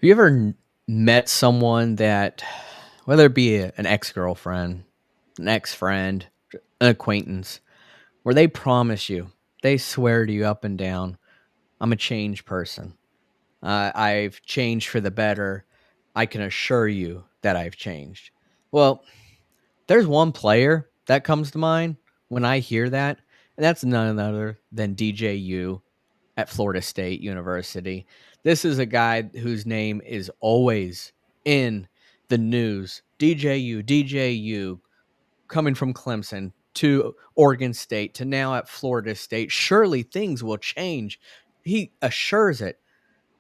you ever met someone that, whether it be an ex-girlfriend, an ex-friend, an acquaintance, where they promise you, they swear to you up and down, I'm a changed person. I've changed for the better. I can assure you that I've changed. Well, there's one player that comes to mind when I hear that, and that's none other than DJ U at Florida State University. This is a guy whose name is always in the news. DJU, coming from Clemson to Oregon State to now at Florida State. Surely things will change. He assures it.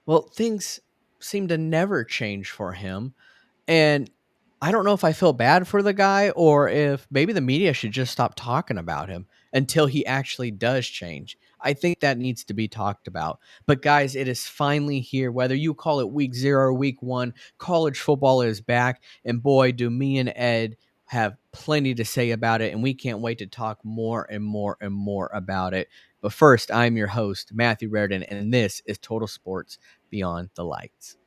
Well, things seem to never change for him. And I don't know if I feel bad for the guy or if maybe the media should just stop talking about him until he actually does change. I think that needs to be talked about. But guys, it is finally here. Whether you call it week 0 or week 1, college football is back. And boy, do me and Ed have plenty to say about it. And we can't wait to talk more and more and more about it. But first, I'm your host, Matthew Reardon, and this is Total Sports Beyond the Lights.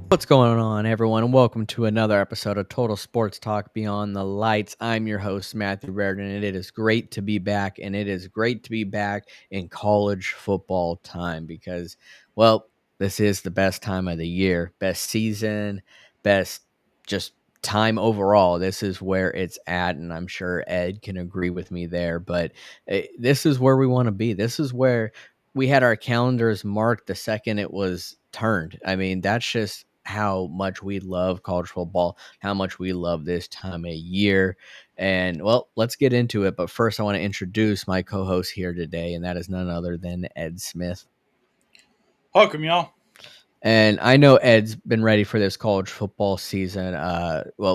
What's going on, everyone, and welcome to another episode of Total Sports Talk Beyond the Lights. I'm your host, Matthew Reardon, and it is great to be back, and it is great to be back in college football time because, well, this is the best time of the year, best season, best just time overall. This is where it's at, and I'm sure Ed can agree with me there, but this is where we want to be. This is where we had our calendars marked the second it was turned. I mean, that's just how much we love college football, how much we love this time of year. And well, let's get into it. But first, I want to introduce my co host here today, and that is none other than Ed Smith. Welcome, y'all. And I know Ed's been ready for this college football season,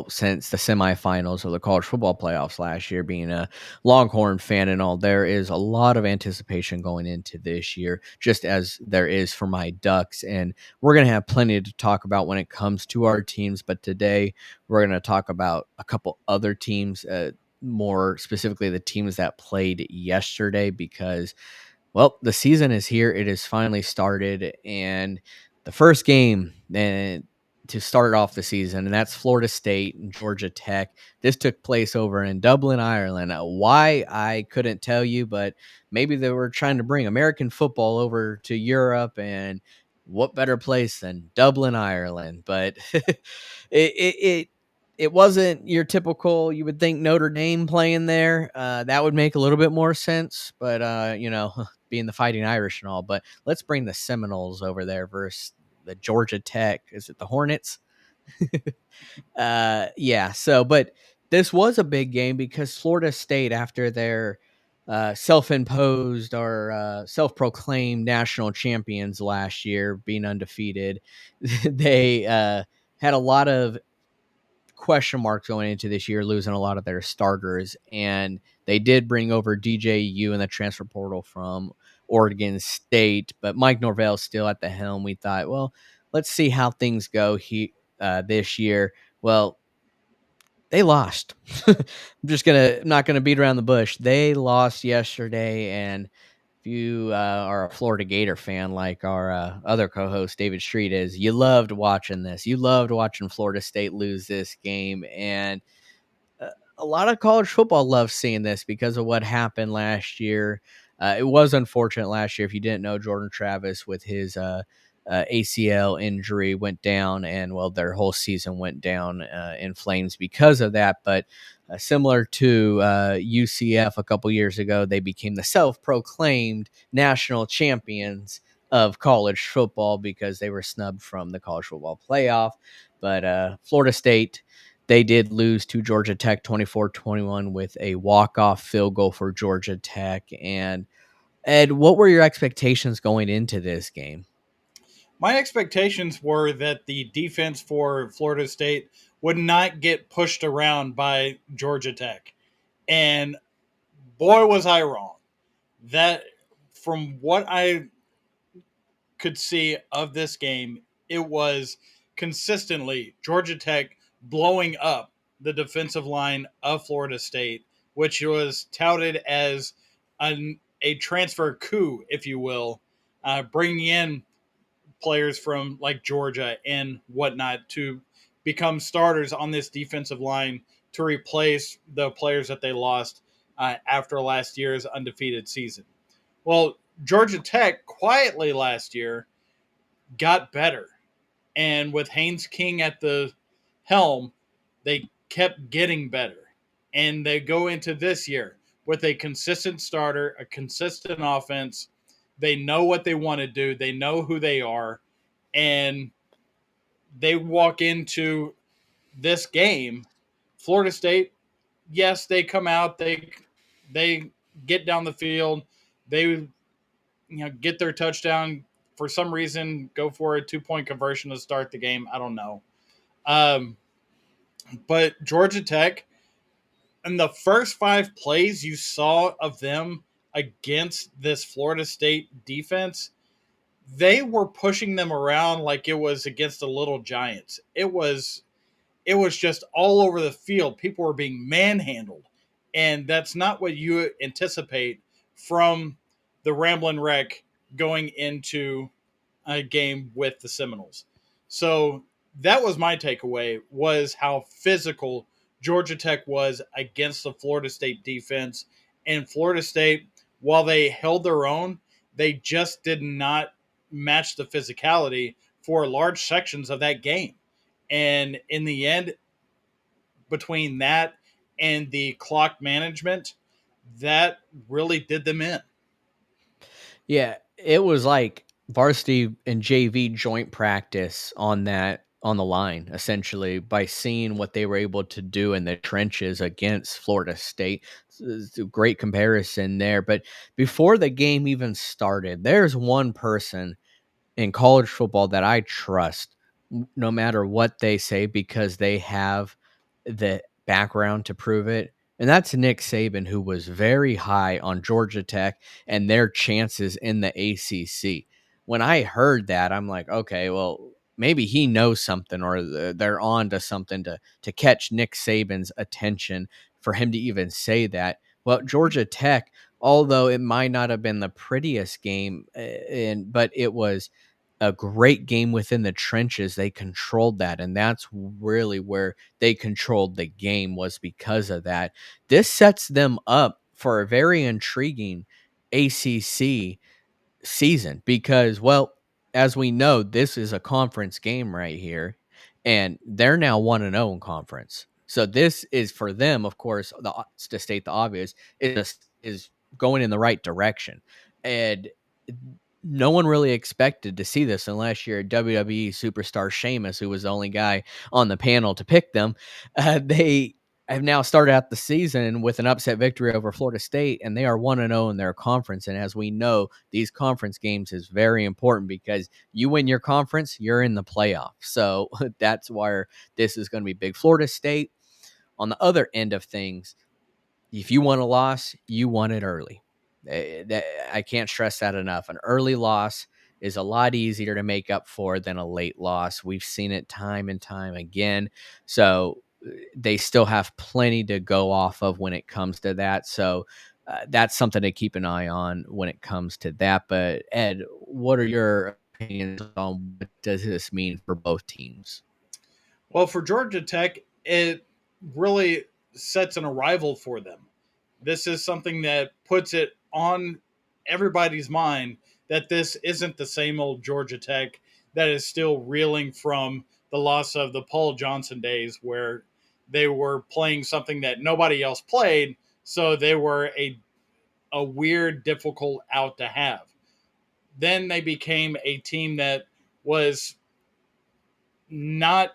since the semifinals of the college football playoffs last year. Being a Longhorn fan and all, there is a lot of anticipation going into this year, just as there is for my Ducks. And we're going to have plenty to talk about when it comes to our teams. But today, we're going to talk about a couple other teams, more specifically the teams that played yesterday, because well, the season is here. It is finally started. And the first game to start off the season, and that's Florida State and Georgia Tech. This took place over in Dublin, Ireland. Why, I couldn't tell you, but maybe they were trying to bring American football over to Europe, and what better place than Dublin, Ireland? But it wasn't your typical, you would think, Notre Dame playing there. That would make a little bit more sense, but being the Fighting Irish and all. But let's bring the Seminoles over there versus the Georgia Tech. Is it the Hornets? Yeah. So, but this was a big game because Florida State, after their self-imposed or self-proclaimed national champions last year, being undefeated, they had a lot of question marks going into this year, losing a lot of their starters. And they did bring over DJU in the transfer portal from Oregon State, but Mike Norvell's still at the helm. We thought, well, let's see how things go this year. Well, they lost. I'm not gonna beat around the bush. They lost yesterday, and if you are a Florida Gator fan like our other co-host David Street is, you loved watching this. You loved watching Florida State lose this game, and a lot of college football loves seeing this because of what happened last year. It was unfortunate last year. If you didn't know, Jordan Travis with his ACL injury went down, and well, their whole season went down in flames because of that. But similar to UCF a couple years ago, they became the self-proclaimed national champions of college football because they were snubbed from the college football playoff. But Florida State, they did lose to Georgia Tech 24-21 with a walk-off field goal for Georgia Tech. And Ed, what were your expectations going into this game? My expectations were that the defense for Florida State would not get pushed around by Georgia Tech. And boy, was I wrong. That, from what I could see of this game, it was consistently Georgia Tech blowing up the defensive line of Florida State, which was touted as a transfer coup, if you will, bringing in players from like Georgia and whatnot to become starters on this defensive line to replace the players that they lost after last year's undefeated season. Well, Georgia Tech quietly last year got better. And with Haynes King at the helm, they kept getting better. And they go into this year with a consistent starter, a consistent offense. They know what they want to do, they know who they are. And they walk into this game. Florida State, yes, they come out, they get down the field, they get their touchdown. For some reason, go for a 2-point conversion to start the game. I don't know. Um, but Georgia Tech, in the first 5 plays you saw of them against this Florida State defense, they were pushing them around like it was against the little giants. It was just all over the field. People were being manhandled, and that's not what you anticipate from the Ramblin' Wreck going into a game with the Seminoles. So that was my takeaway, was how physical Georgia Tech was against the Florida State defense. And Florida State, while they held their own, they just did not match the physicality for large sections of that game. And in the end, between that and the clock management, that really did them in. Yeah, it was like varsity and JV joint practice on the line, essentially, by seeing what they were able to do in the trenches against Florida State. It's a great comparison there. But before the game even started, there's one person in college football that I trust no matter what they say because they have the background to prove it. And that's Nick Saban, who was very high on Georgia Tech and their chances in the ACC. When I heard that, I'm like, okay, well, maybe he knows something or they're on to something to catch Nick Saban's attention for him to even say that. Well, Georgia Tech, although it might not have been the prettiest game, but it was a great game within the trenches. They controlled that, and that's really where they controlled the game, was because of that. This sets them up for a very intriguing ACC season because, well, as we know, this is a conference game right here, and they're now 1-0 in conference. So this is for them, of course, to state the obvious, is going in the right direction. And no one really expected to see this unless you're WWE superstar Sheamus, who was the only guy on the panel to pick them. They have now started out the season with an upset victory over Florida State, and they are 1-0 in their conference. And as we know, these conference games is very important because you win your conference, you're in the playoff. So that's why this is going to be big. Florida State, on the other end of things, if you want a loss, you want it early. I can't stress that enough. An early loss is a lot easier to make up for than a late loss. We've seen it time and time again. So they still have plenty to go off of when it comes to that. So that's something to keep an eye on when it comes to that. But Ed, what are your opinions on what does this mean for both teams? Well, for Georgia Tech, it really sets an arrival for them. This is something that puts it on everybody's mind that this isn't the same old Georgia Tech that is still reeling from the loss of the Paul Johnson days where they were playing something that nobody else played, so they were a weird, difficult out to have. Then they became a team that was not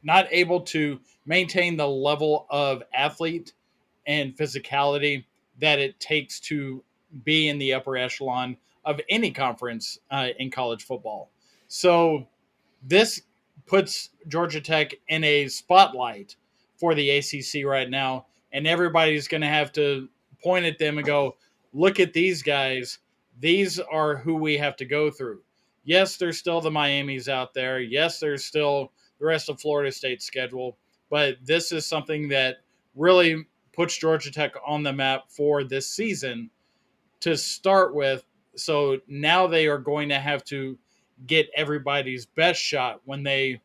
not able to maintain the level of athlete and physicality that it takes to be in the upper echelon of any conference in college football. So this puts Georgia Tech in a spotlight for the ACC right now, and everybody's going to have to point at them and go, "Look at these guys. These are who we have to go through." Yes, there's still the Miamis out there. Yes, there's still the rest of Florida State's schedule, but this is something that really puts Georgia Tech on the map for this season to start with. So now they are going to have to get everybody's best shot when they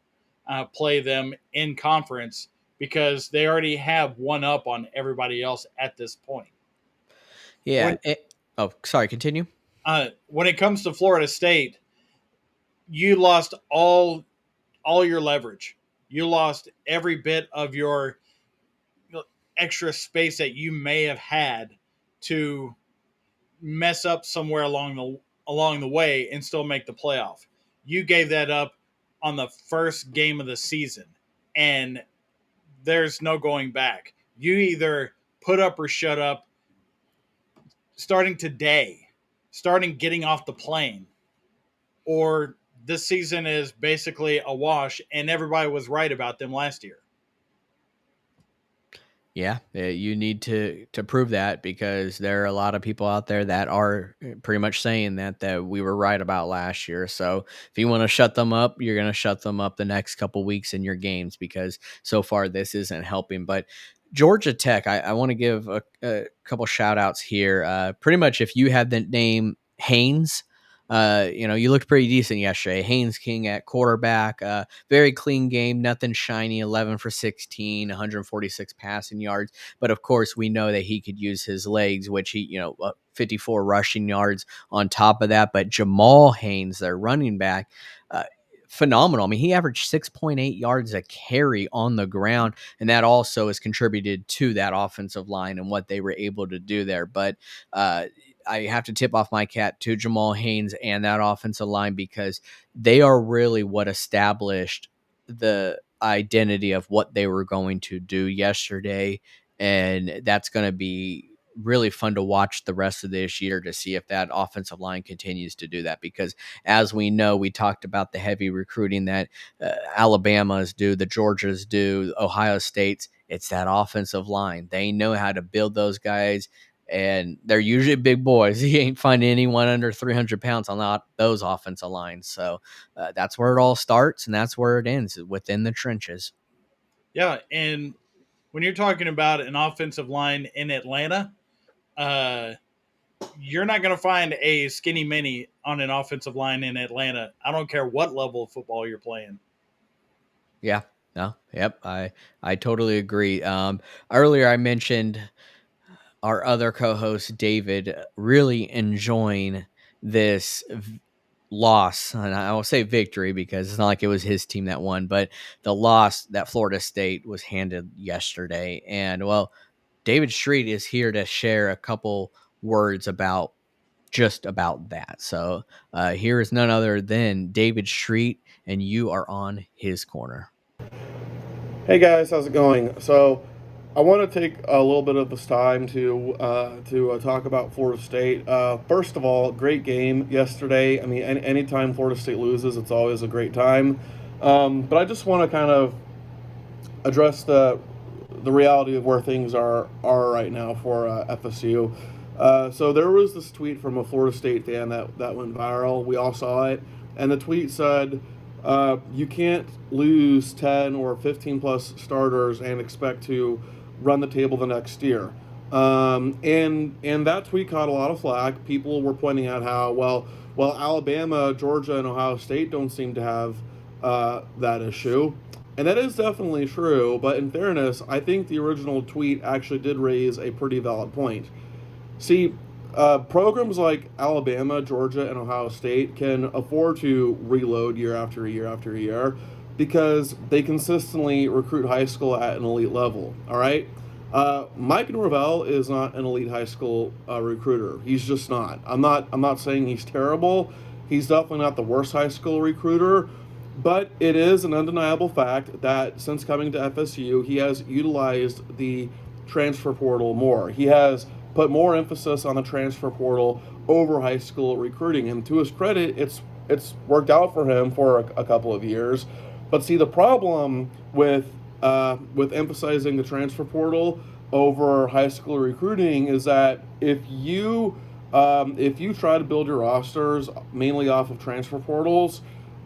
play them in conference, because they already have one up on everybody else at this point. Yeah. When Oh, sorry. Continue. when it comes to Florida State, you lost all your leverage. You lost every bit of your extra space that you may have had to mess up somewhere along the way and still make the playoff. You gave that up on the first game of the season, and there's no going back. You either put up or shut up starting today, starting getting off the plane, or this season is basically a wash and everybody was right about them last year. Yeah, you need to prove that, because there are a lot of people out there that are pretty much saying that we were right about last year. So if you want to shut them up, you're going to shut them up the next couple weeks in your games, because so far this isn't helping. But Georgia Tech, I want to give a couple shout outs here. Pretty much, if you had the name Haynes, you looked pretty decent yesterday. Haynes King at quarterback. Very clean game, nothing shiny, 11 for 16, 146 passing yards. But of course, we know that he could use his legs, which 54 rushing yards on top of that. But Jamal Haynes, their running back, phenomenal. I mean, he averaged 6.8 yards a carry on the ground, and that also has contributed to that offensive line and what they were able to do there. But I have to tip off my cap to Jamal Haynes and that offensive line, because they are really what established the identity of what they were going to do yesterday. And that's going to be really fun to watch the rest of this year, to see if that offensive line continues to do that. Because as we know, we talked about the heavy recruiting that Alabama's do, the Georgias do, Ohio State's. It's that offensive line. They know how to build those guys, and they're usually big boys. You ain't finding anyone under 300 pounds on those offensive lines. So that's where it all starts, and that's where it ends, within the trenches. Yeah, and when you're talking about an offensive line in Atlanta, uh, you're not going to find a skinny mini on an offensive line in Atlanta. I don't care what level of football you're playing. Yeah. No. Yep. I totally agree. Earlier I mentioned our other co-host David really enjoying this loss, and I will say victory, because it's not like it was his team that won, but the loss that Florida State was handed yesterday. And well, David Street is here to share a couple words about just about that. So here is none other than David Street, and you are on his corner. Hey guys, how's it going? So, I want to take a little bit of this time to talk about Florida State. First of all, great game yesterday. I mean, anytime Florida State loses, it's always a great time. But I just want to kind of address the reality of where things are right now for FSU. So there was this tweet from a Florida State fan that went viral. We all saw it, and the tweet said, "You can't lose 10 or 15 plus starters and expect to run the table the next year." And that tweet caught a lot of flack. People were pointing out how well Alabama, Georgia, and Ohio State don't seem to have that issue. And that is definitely true, but in fairness, I think the original tweet actually did raise a pretty valid point. See, programs like Alabama, Georgia, and Ohio State can afford to reload year after year after year because they consistently recruit high school at an elite level. All right, Mike Norvell is not an elite high school recruiter. He's just not. I'm not saying he's terrible. He's definitely not the worst high school recruiter. But it is an undeniable fact that since coming to FSU, he has utilized the transfer portal more. He has put more emphasis on the transfer portal over high school recruiting. And to his credit, it's worked out for him for a couple of years. But see, the problem with emphasizing the transfer portal over high school recruiting is that if you try to build your rosters mainly off of transfer portals,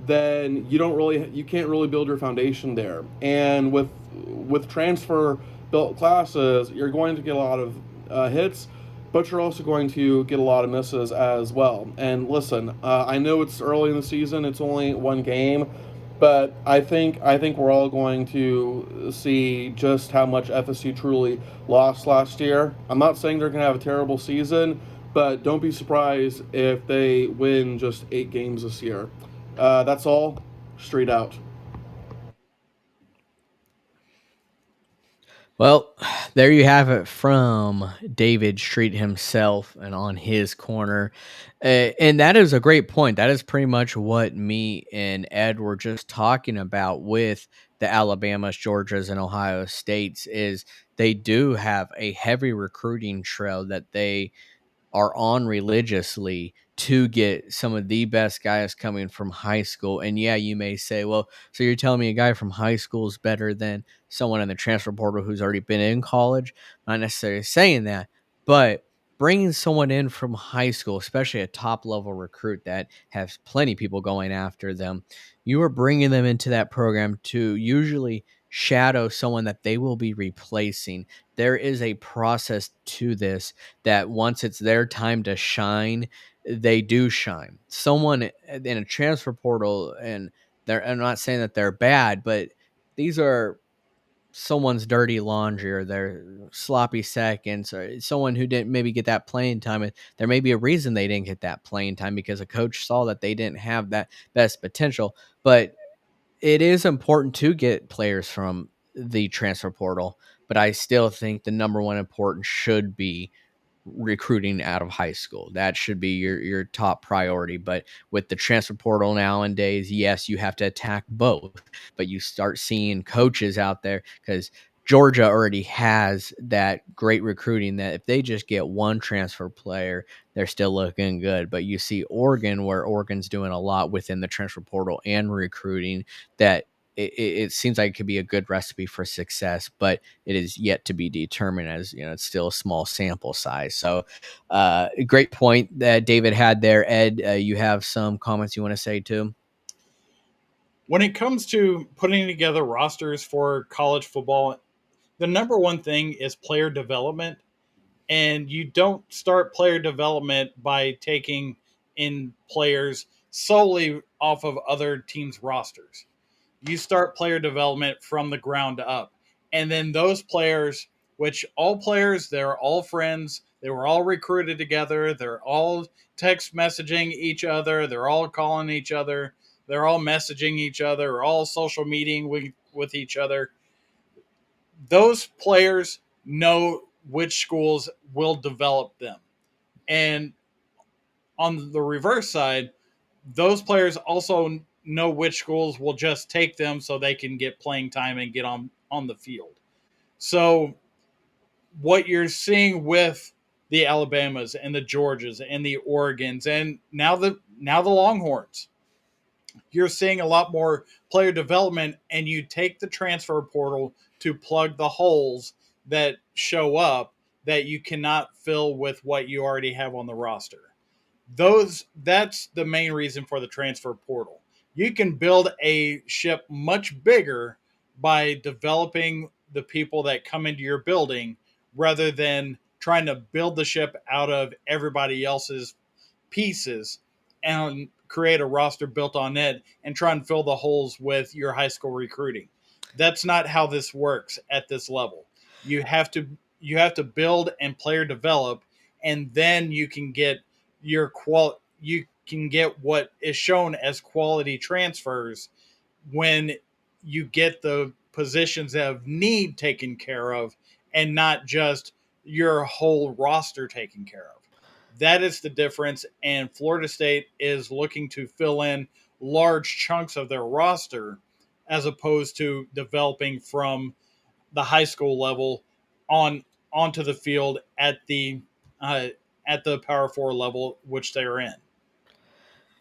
then you can't really build your foundation there. And with transfer built classes, you're going to get a lot of hits, but you're also going to get a lot of misses as well. And listen, I know it's early in the season; it's only one game, but I think we're all going to see just how much FSU truly lost last year. I'm not saying they're going to have a terrible season, but don't be surprised if they win just 8 games this year. That's all. Straight out. Well, there you have it from David Street himself and on his corner. And that is a great point. That is pretty much what me and Ed were just talking about with the Alabamas, Georgias, and Ohio States is they do have a heavy recruiting trail that they are on religiously to get some of the best guys coming from high school. And yeah, you may say, well, so you're telling me a guy from high school is better than someone in the transfer portal who's already been in college? Not necessarily saying that, but bringing someone in from high school, especially a top level recruit that has plenty of people going after them, you are bringing them into that program to usually shadow someone that they will be replacing. There is a process to this that once it's their time to shine, they do shine. Someone in a transfer portal, and I'm not saying that they're bad, but these are someone's dirty laundry or their sloppy seconds or someone who didn't maybe get that playing time. And there may be a reason they didn't get that playing time because a coach saw that they didn't have that best potential. But it is important to get players from the transfer portal, but I still think the number one important should be recruiting out of high school. That should be your top priority. But with the transfer portal nowadays, yes, you have to attack both. But you start seeing coaches out there because Georgia already has that great recruiting that if they just get one transfer player, they're still looking good. But you see Oregon, where Oregon's doing a lot within the transfer portal and recruiting that it seems like it could be a good recipe for success, but it is yet to be determined as it's still a small sample size. So great point that David had there. Ed, you have some comments you want to say too? When it comes to putting together rosters for college football, the number one thing is player development. And you don't start player development by taking in players solely off of other teams' rosters. You start player development from the ground up. And then those players, which all players, they're all friends, they were all recruited together, they're all text messaging each other, they're all calling each other, they're all messaging each other, all social meeting with each other. Those players know which schools will develop them. And on the reverse side, those players also know which schools will just take them so they can get playing time and get on the field. So what you're seeing with the Alabamas and the Georgias and the Oregons and now the Longhorns, you're seeing a lot more player development, and you take the transfer portal to plug the holes that show up that you cannot fill with what you already have on the roster. That's the main reason for the transfer portal. You can build a ship much bigger by developing the people that come into your building rather than trying to build the ship out of everybody else's pieces and create a roster built on it and try and fill the holes with your high school recruiting. That's not how this works at this level. You have to you have to build and player develop, and then you can get what is shown as quality transfers when you get the positions of need taken care of and not just your whole roster taken care of. That is the difference. And Florida State is looking to fill in large chunks of their roster as opposed to developing from the high school level on onto the field uh, at the Power Four level, which they're in.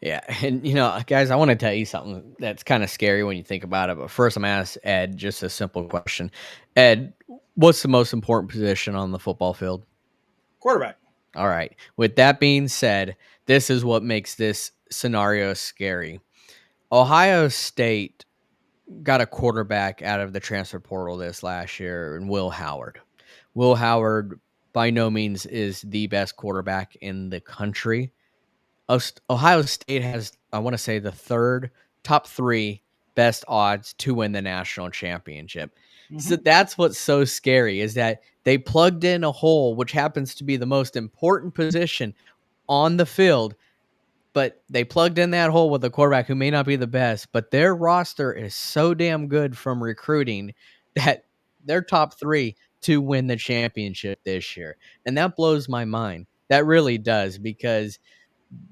Yeah, and guys, I want to tell you something that's kind of scary when you think about it. But first, I'm gonna ask Ed just a simple question. Ed, what's the most important position on the football field? Quarterback. All right. With that being said, this is what makes this scenario scary. Ohio State got a quarterback out of the transfer portal this last year, and Will Howard. Will Howard, by no means, is the best quarterback in the country. Ohio State has, I want to say, the top three best odds to win the national championship. So Mm-hmm. that's what's so scary is that they plugged in a hole, which happens to be the most important position on the field, but they plugged in that hole with a quarterback who may not be the best, but their roster is so damn good from recruiting that they're top three to win the championship this year. And that blows my mind. That really does, because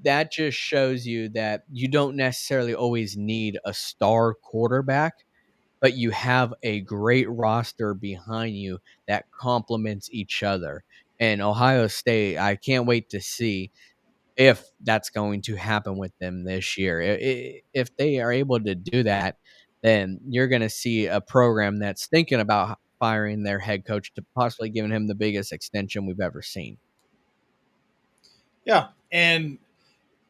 that just shows you that you don't necessarily always need a star quarterback, but you have a great roster behind you that complements each other. And Ohio State, I can't wait to see if that's going to happen with them this year. If they are able to do that, then you're going to see a program that's thinking about firing their head coach to possibly giving him the biggest extension we've ever seen. Yeah, and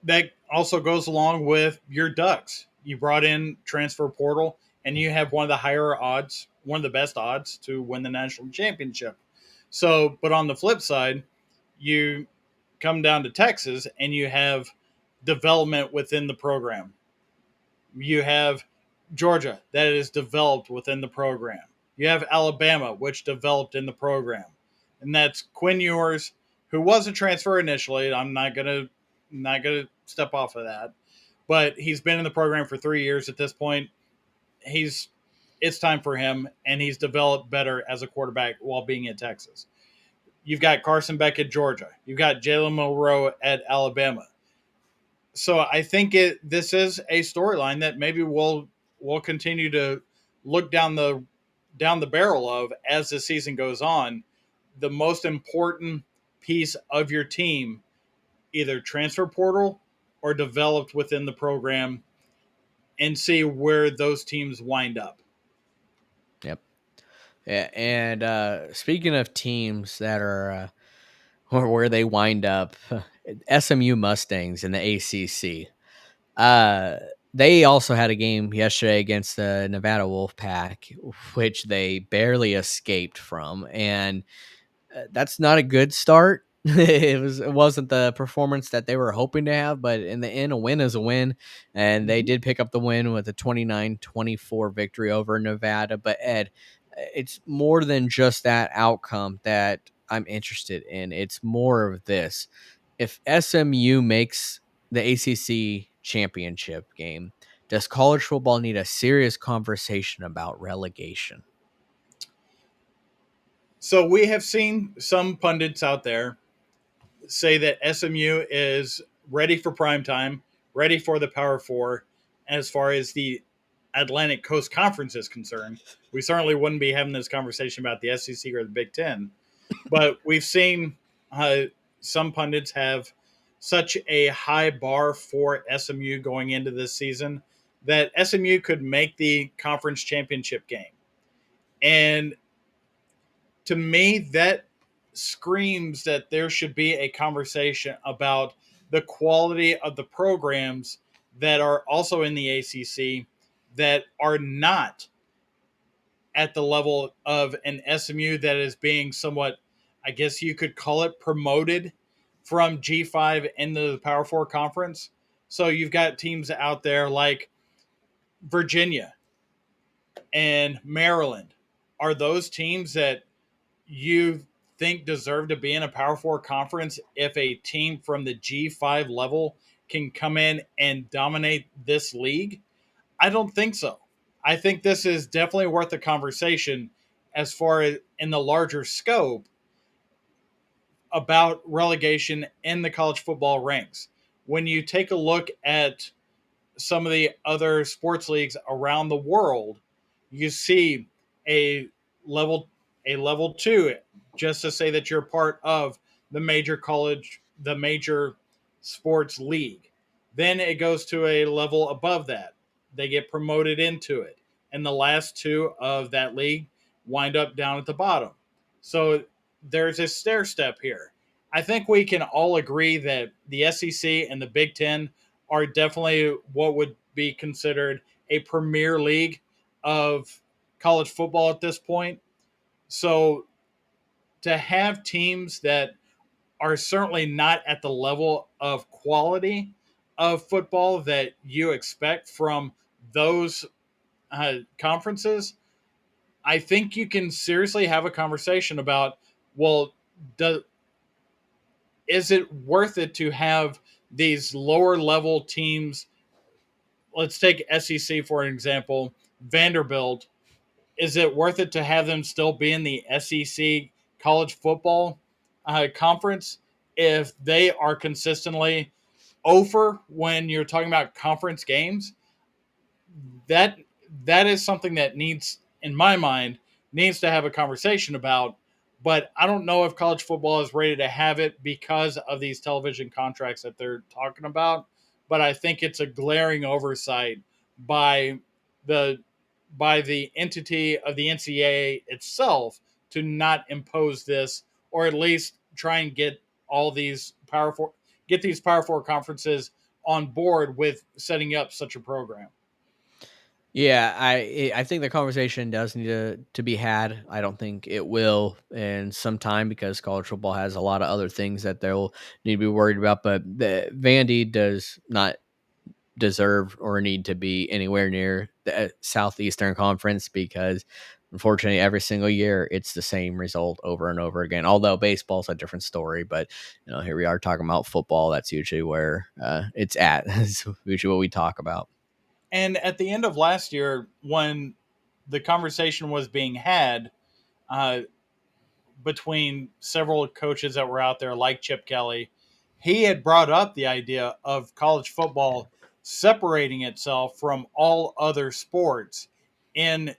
that also goes along with your Ducks. You brought in transfer portal, and you have one of the higher odds, one of the best odds to win the national championship. So, but on the flip side, you come down to Texas, and you have development within the program. You have Georgia that is developed within the program. You have Alabama, which developed in the program, and that's Quinn Ewers, who was a transfer initially. I'm not gonna step off of that, but he's been in the program for 3 years at this point. He's It's time for him, and he's developed better as a quarterback while being at Texas. You've got Carson Beck at Georgia. You've got Jalen Milroe at Alabama. So I think this is a storyline that maybe we'll continue to look down the barrel of as the season goes on. The most important piece of your team, either transfer portal or developed within the program, and see where those teams wind up. Yep. And speaking of teams that are or where they wind up, SMU Mustangs in the ACC. Uh, they also had a game yesterday against the Nevada Wolfpack, which they barely escaped from, and that's not a good start. It wasn't the performance that they were hoping to have, but in the end, a win is a win, and they Mm-hmm. did pick up the win with a 29-24 victory over Nevada. But Ed, it's more than just that outcome that I'm interested in. It's more of this. If SMU makes the ACC championship game, does college football need a serious conversation about relegation? So we have seen some pundits out there say that SMU is ready for prime time, ready for the Power Four. As far as the Atlantic Coast Conference is concerned, we certainly wouldn't be having this conversation about the SEC or the Big Ten. But we've seen uh, some pundits have such a high bar for SMU going into this season that SMU could make the conference championship game. And to me, that screams that there should be a conversation about the quality of the programs that are also in the ACC that are not at the level of an SMU that is being somewhat, I guess you could call it, promoted from G5 into the Power Four conference. So you've got teams out there like Virginia and Maryland. Are those teams that you think deserve to be in a Power Four conference if a team from the G5 level can come in and dominate this league? I don't think so. I think this is definitely worth a conversation as far as in the larger scope about relegation in the college football ranks. When you take a look at some of the other sports leagues around the world, you see a level level two, just to say that you're part of the major sports league. Then it goes to a level above that. They get promoted into it. And the last two of that league wind up down at the bottom. So there's a stair step here. I think we can all agree that the SEC and the Big Ten are definitely what would be considered a premier league of college football at this point. So to have teams that are certainly not at the level of quality of football that you expect from those conferences, I think you can seriously have a conversation about, well, do, is it worth it to have these lower level teams? Let's take SEC for an example. Vanderbilt, is it worth it to have them still be in the SEC college football conference if they are consistently over when you're talking about conference games? that that is something that needs, in my mind, needs to have a conversation about. But I don't know if college football is ready to have it because of these television contracts that they're talking about. But I think it's a glaring oversight by the the entity of the NCAA itself to not impose this, or at least try and get all these Power Four conferences on board with setting up such a program. Yeah, I think the conversation does need to be had. I don't think it will in some time because college football has a lot of other things that they'll need to be worried about. But the Vandy does not deserve or need to be anywhere near the Southeastern Conference because unfortunately every single year it's the same result over and over again. Although baseball's a different story, but here we are talking about football. That's usually where it's at. It's usually what we talk about. And at the end of last year, when the conversation was being had uh, between several coaches that were out there, like Chip Kelly, he had brought up the idea of college football separating itself from all other sports in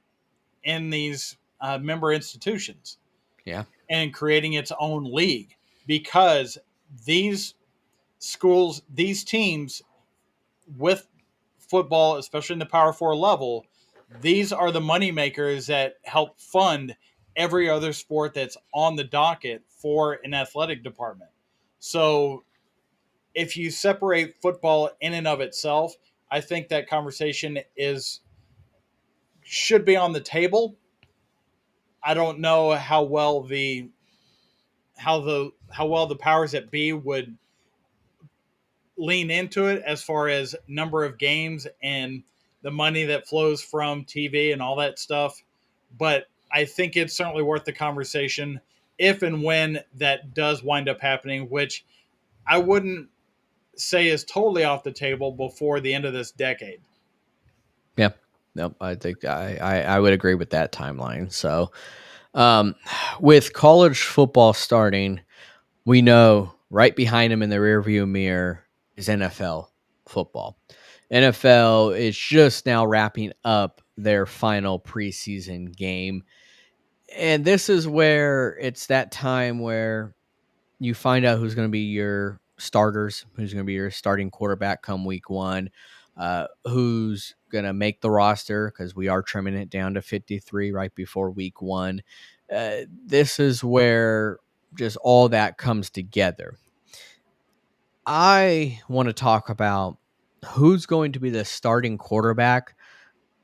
these member institutions Yeah. and creating its own league, because these schools, these teams with football, especially in the Power Four level, these are the money makers that help fund every other sport that's on the docket for an athletic department. So if you separate football in and of itself, I think that conversation is should be on the table. I don't know how well the powers that be would lean into it as far as number of games and the money that flows from TV and all that stuff. But I think it's certainly worth the conversation if and when that does wind up happening, which I wouldn't say is totally off the table before the end of this decade. Yeah. Nope. I think I would agree with that timeline. So, um, with college football starting, we know right behind him in the rearview mirror is NFL football. NFL is just now wrapping up their final preseason game. And this is where it's that time where you find out who's going to be your starters, who's going to be your starting quarterback come week one, who's going to make the roster because we are trimming it down to 53 right before week one. This is where just all that comes together. I want to talk about who's going to be the starting quarterback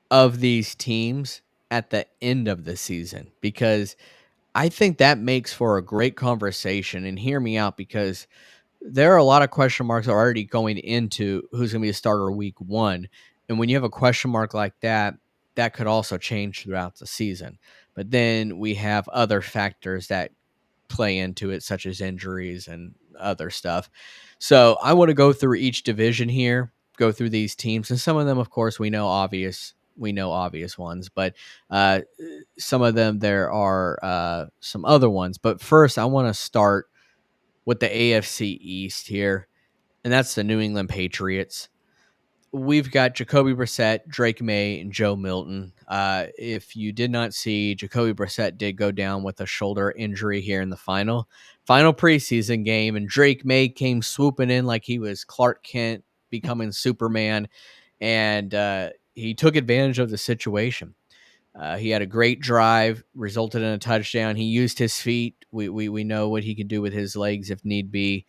of these teams at the end of the season because I think that makes for a great conversation. And hear me out because there are a lot of question marks already going into who's going to be a starter week one. And when you have a question mark like that, that could also change throughout the season. But then we have other factors that play into it, such as injuries and other stuff. So I want to go through each division here, go through these teams, and some of them, of course, we know obvious ones, but uh, some of them there are some other ones. But first, I want to start with the AFC East here, and that's the New England Patriots. We've got Jacoby Brissett, Drake May, and Joe Milton. If you did not see, Jacoby Brissett did go down with a shoulder injury here in the final preseason game, and Drake May came swooping in like he was Clark Kent becoming Superman, and he took advantage of the situation. He had a great drive, resulted in a touchdown. He used his feet. We know what he can do with his legs if need be,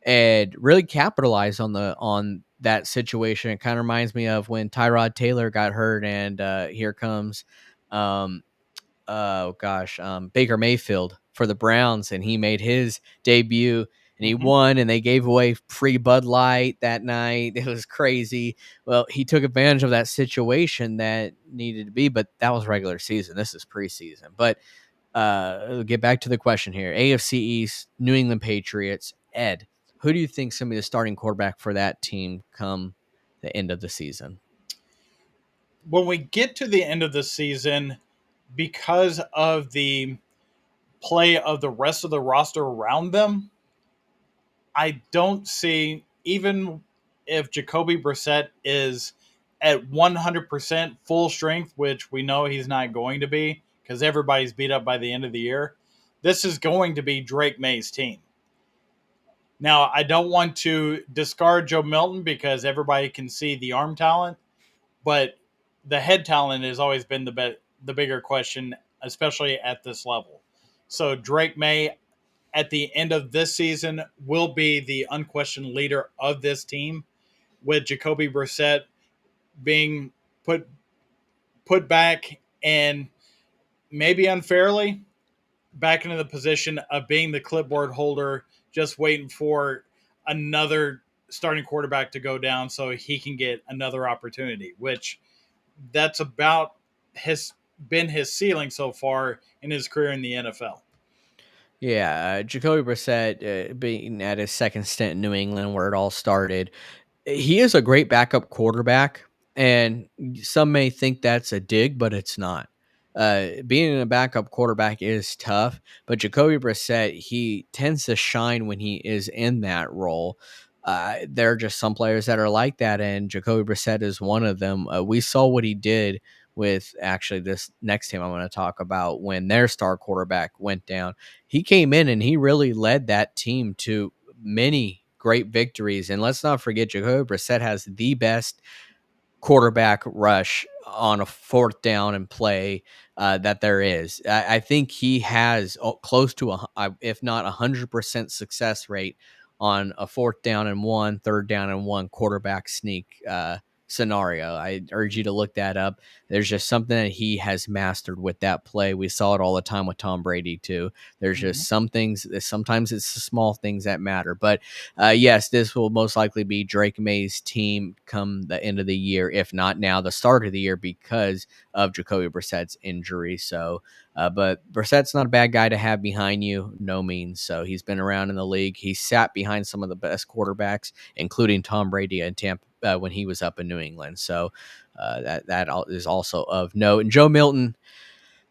and really capitalized on that situation. It kind of reminds me of when Tyrod Taylor got hurt, and here comes um, Baker Mayfield for the Browns, and he made his debut and he won, and they gave away free Bud Light that night. It was crazy. Well, he took advantage of that situation that needed to be, but that was regular season. This is preseason. But get back to the question here. AFC East, New England Patriots, Ed, who do you think is going to be the starting quarterback for that team come the end of the season? When we get to the end of the season, because of the play of the rest of the roster around them, I don't see, even if Jacoby Brissett is at 100% full strength, which we know he's not going to be because everybody's beat up by the end of the year, this is going to be Drake May's team. Now, I don't want to discard Joe Milton because everybody can see the arm talent, but the head talent has always been the bigger question, especially at this level. So Drake May, at the end of this season, will be the unquestioned leader of this team, with Jacoby Brissett being put back, and maybe unfairly, back into the position of being the clipboard holder, just waiting for another starting quarterback to go down so he can get another opportunity, which that's about has been his ceiling so far in his career in the NFL. Yeah, Jacoby Brissett being at his second stint in New England where it all started, he is a great backup quarterback, and some may think that's a dig, but it's not. Being a backup quarterback is tough, but Jacoby Brissett, he tends to shine when he is in that role. There are just some players that are like that, and Jacoby Brissett is one of them. We saw what he did with actually this next team I'm going to talk about when their star quarterback went down. He came in and he really led that team to many great victories. And let's not forget, Jacoby Brissett has the best quarterback rush on a fourth down and play that there is. I think he has close to if not 100% success rate on a fourth down and one, third down and one quarterback sneak scenario. I urge you to look that up. There's just something that he has mastered with that play. We saw it all the time with Tom Brady too. There's just some things. Sometimes it's the small things that matter. But yes, this will most likely be Drake May's team come the end of the year, if not now, the start of the year, because of Jacoby Brissett's injury. So, but Brissett's not a bad guy to have behind you, no means. So he's been around in the league. He sat behind some of the best quarterbacks, including Tom Brady and Tampa when he was up in New England. So that is also of note. And Joe Milton,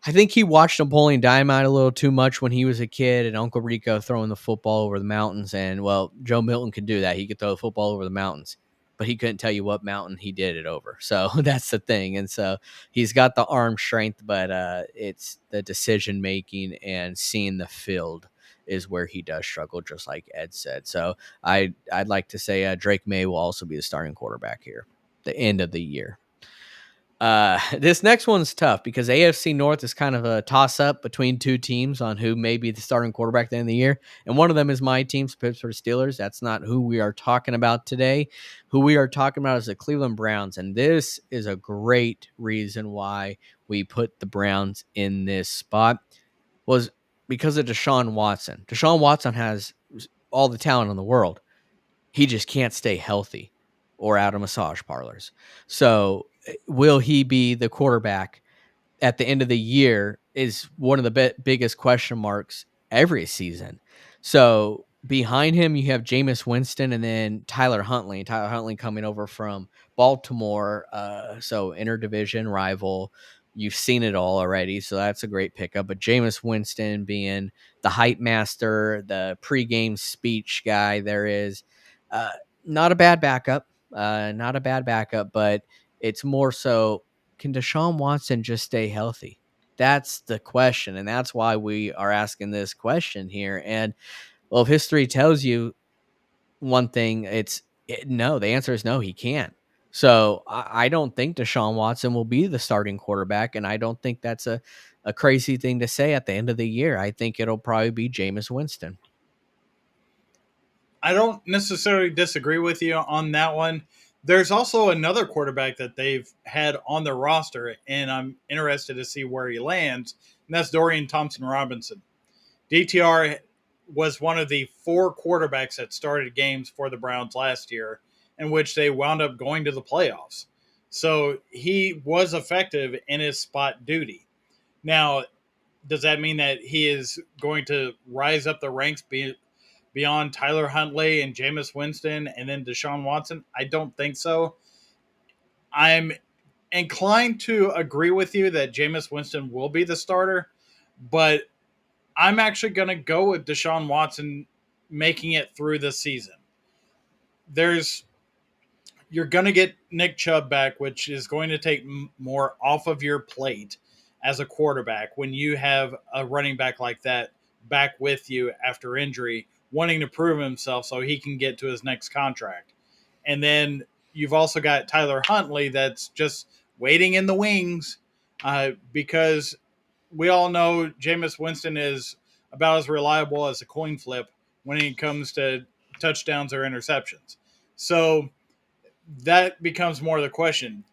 I think he watched Napoleon Dynamite a little too much when he was a kid, and Uncle Rico throwing the football over the mountains. And well, Joe Milton could do that. He could throw the football over the mountains, but he couldn't tell you what mountain he did it over. So that's the thing. And so he's got the arm strength, but it's the decision making and seeing the field is where he does struggle, just like Ed said. So I'd like to say Drake May will also be the starting quarterback here, the end of the year. This next one's tough because AFC North is kind of a toss up between two teams on who may be the starting quarterback at the end of the year. And one of them is my team's Pittsburgh Steelers. That's not who we are talking about today. Who we are talking about is the Cleveland Browns. And this is a great reason why we put the Browns in this spot was because of Deshaun Watson. Deshaun Watson has all the talent in the world. He just can't stay healthy or out of massage parlors. So will he be the quarterback at the end of the year is one of the biggest question marks every season. So behind him, you have Jameis Winston and then Tyler Huntley. Tyler Huntley coming over from Baltimore. So interdivision rival. You've seen it all already. So that's a great pickup. But Jameis Winston being the hype master, the pregame speech guy, there is uh, not a bad backup. Not a bad backup, but it's more so, can Deshaun Watson just stay healthy? That's the question. And that's why we are asking this question here. And well, if history tells you one thing, it's No, the answer is no, he can't. So I don't think Deshaun Watson will be the starting quarterback, and I don't think that's a crazy thing to say at the end of the year. I think it'll probably be Jameis Winston. I don't necessarily disagree with you on that one. There's also another quarterback that they've had on their roster, and I'm interested to see where he lands, and that's Dorian Thompson Robinson. DTR was one of the 4 quarterbacks that started games for the Browns last year, in which they wound up going to the playoffs. So he was effective in his spot duty. Now, does that mean that he is going to rise up the ranks beyond Tyler Huntley and Jameis Winston and then Deshaun Watson? I don't think so. I'm inclined to agree with you that Jameis Winston will be the starter, but I'm actually going to go with Deshaun Watson making it through the season. There's You're going to get Nick Chubb back, which is going to take more off of your plate as a quarterback when you have a running back like that back with you after injury, wanting to prove himself so he can get to his next contract. And then you've also got Tyler Huntley that's just waiting in the wings because we all know Jameis Winston is about as reliable as a coin flip when it comes to touchdowns or interceptions. So that becomes more the question.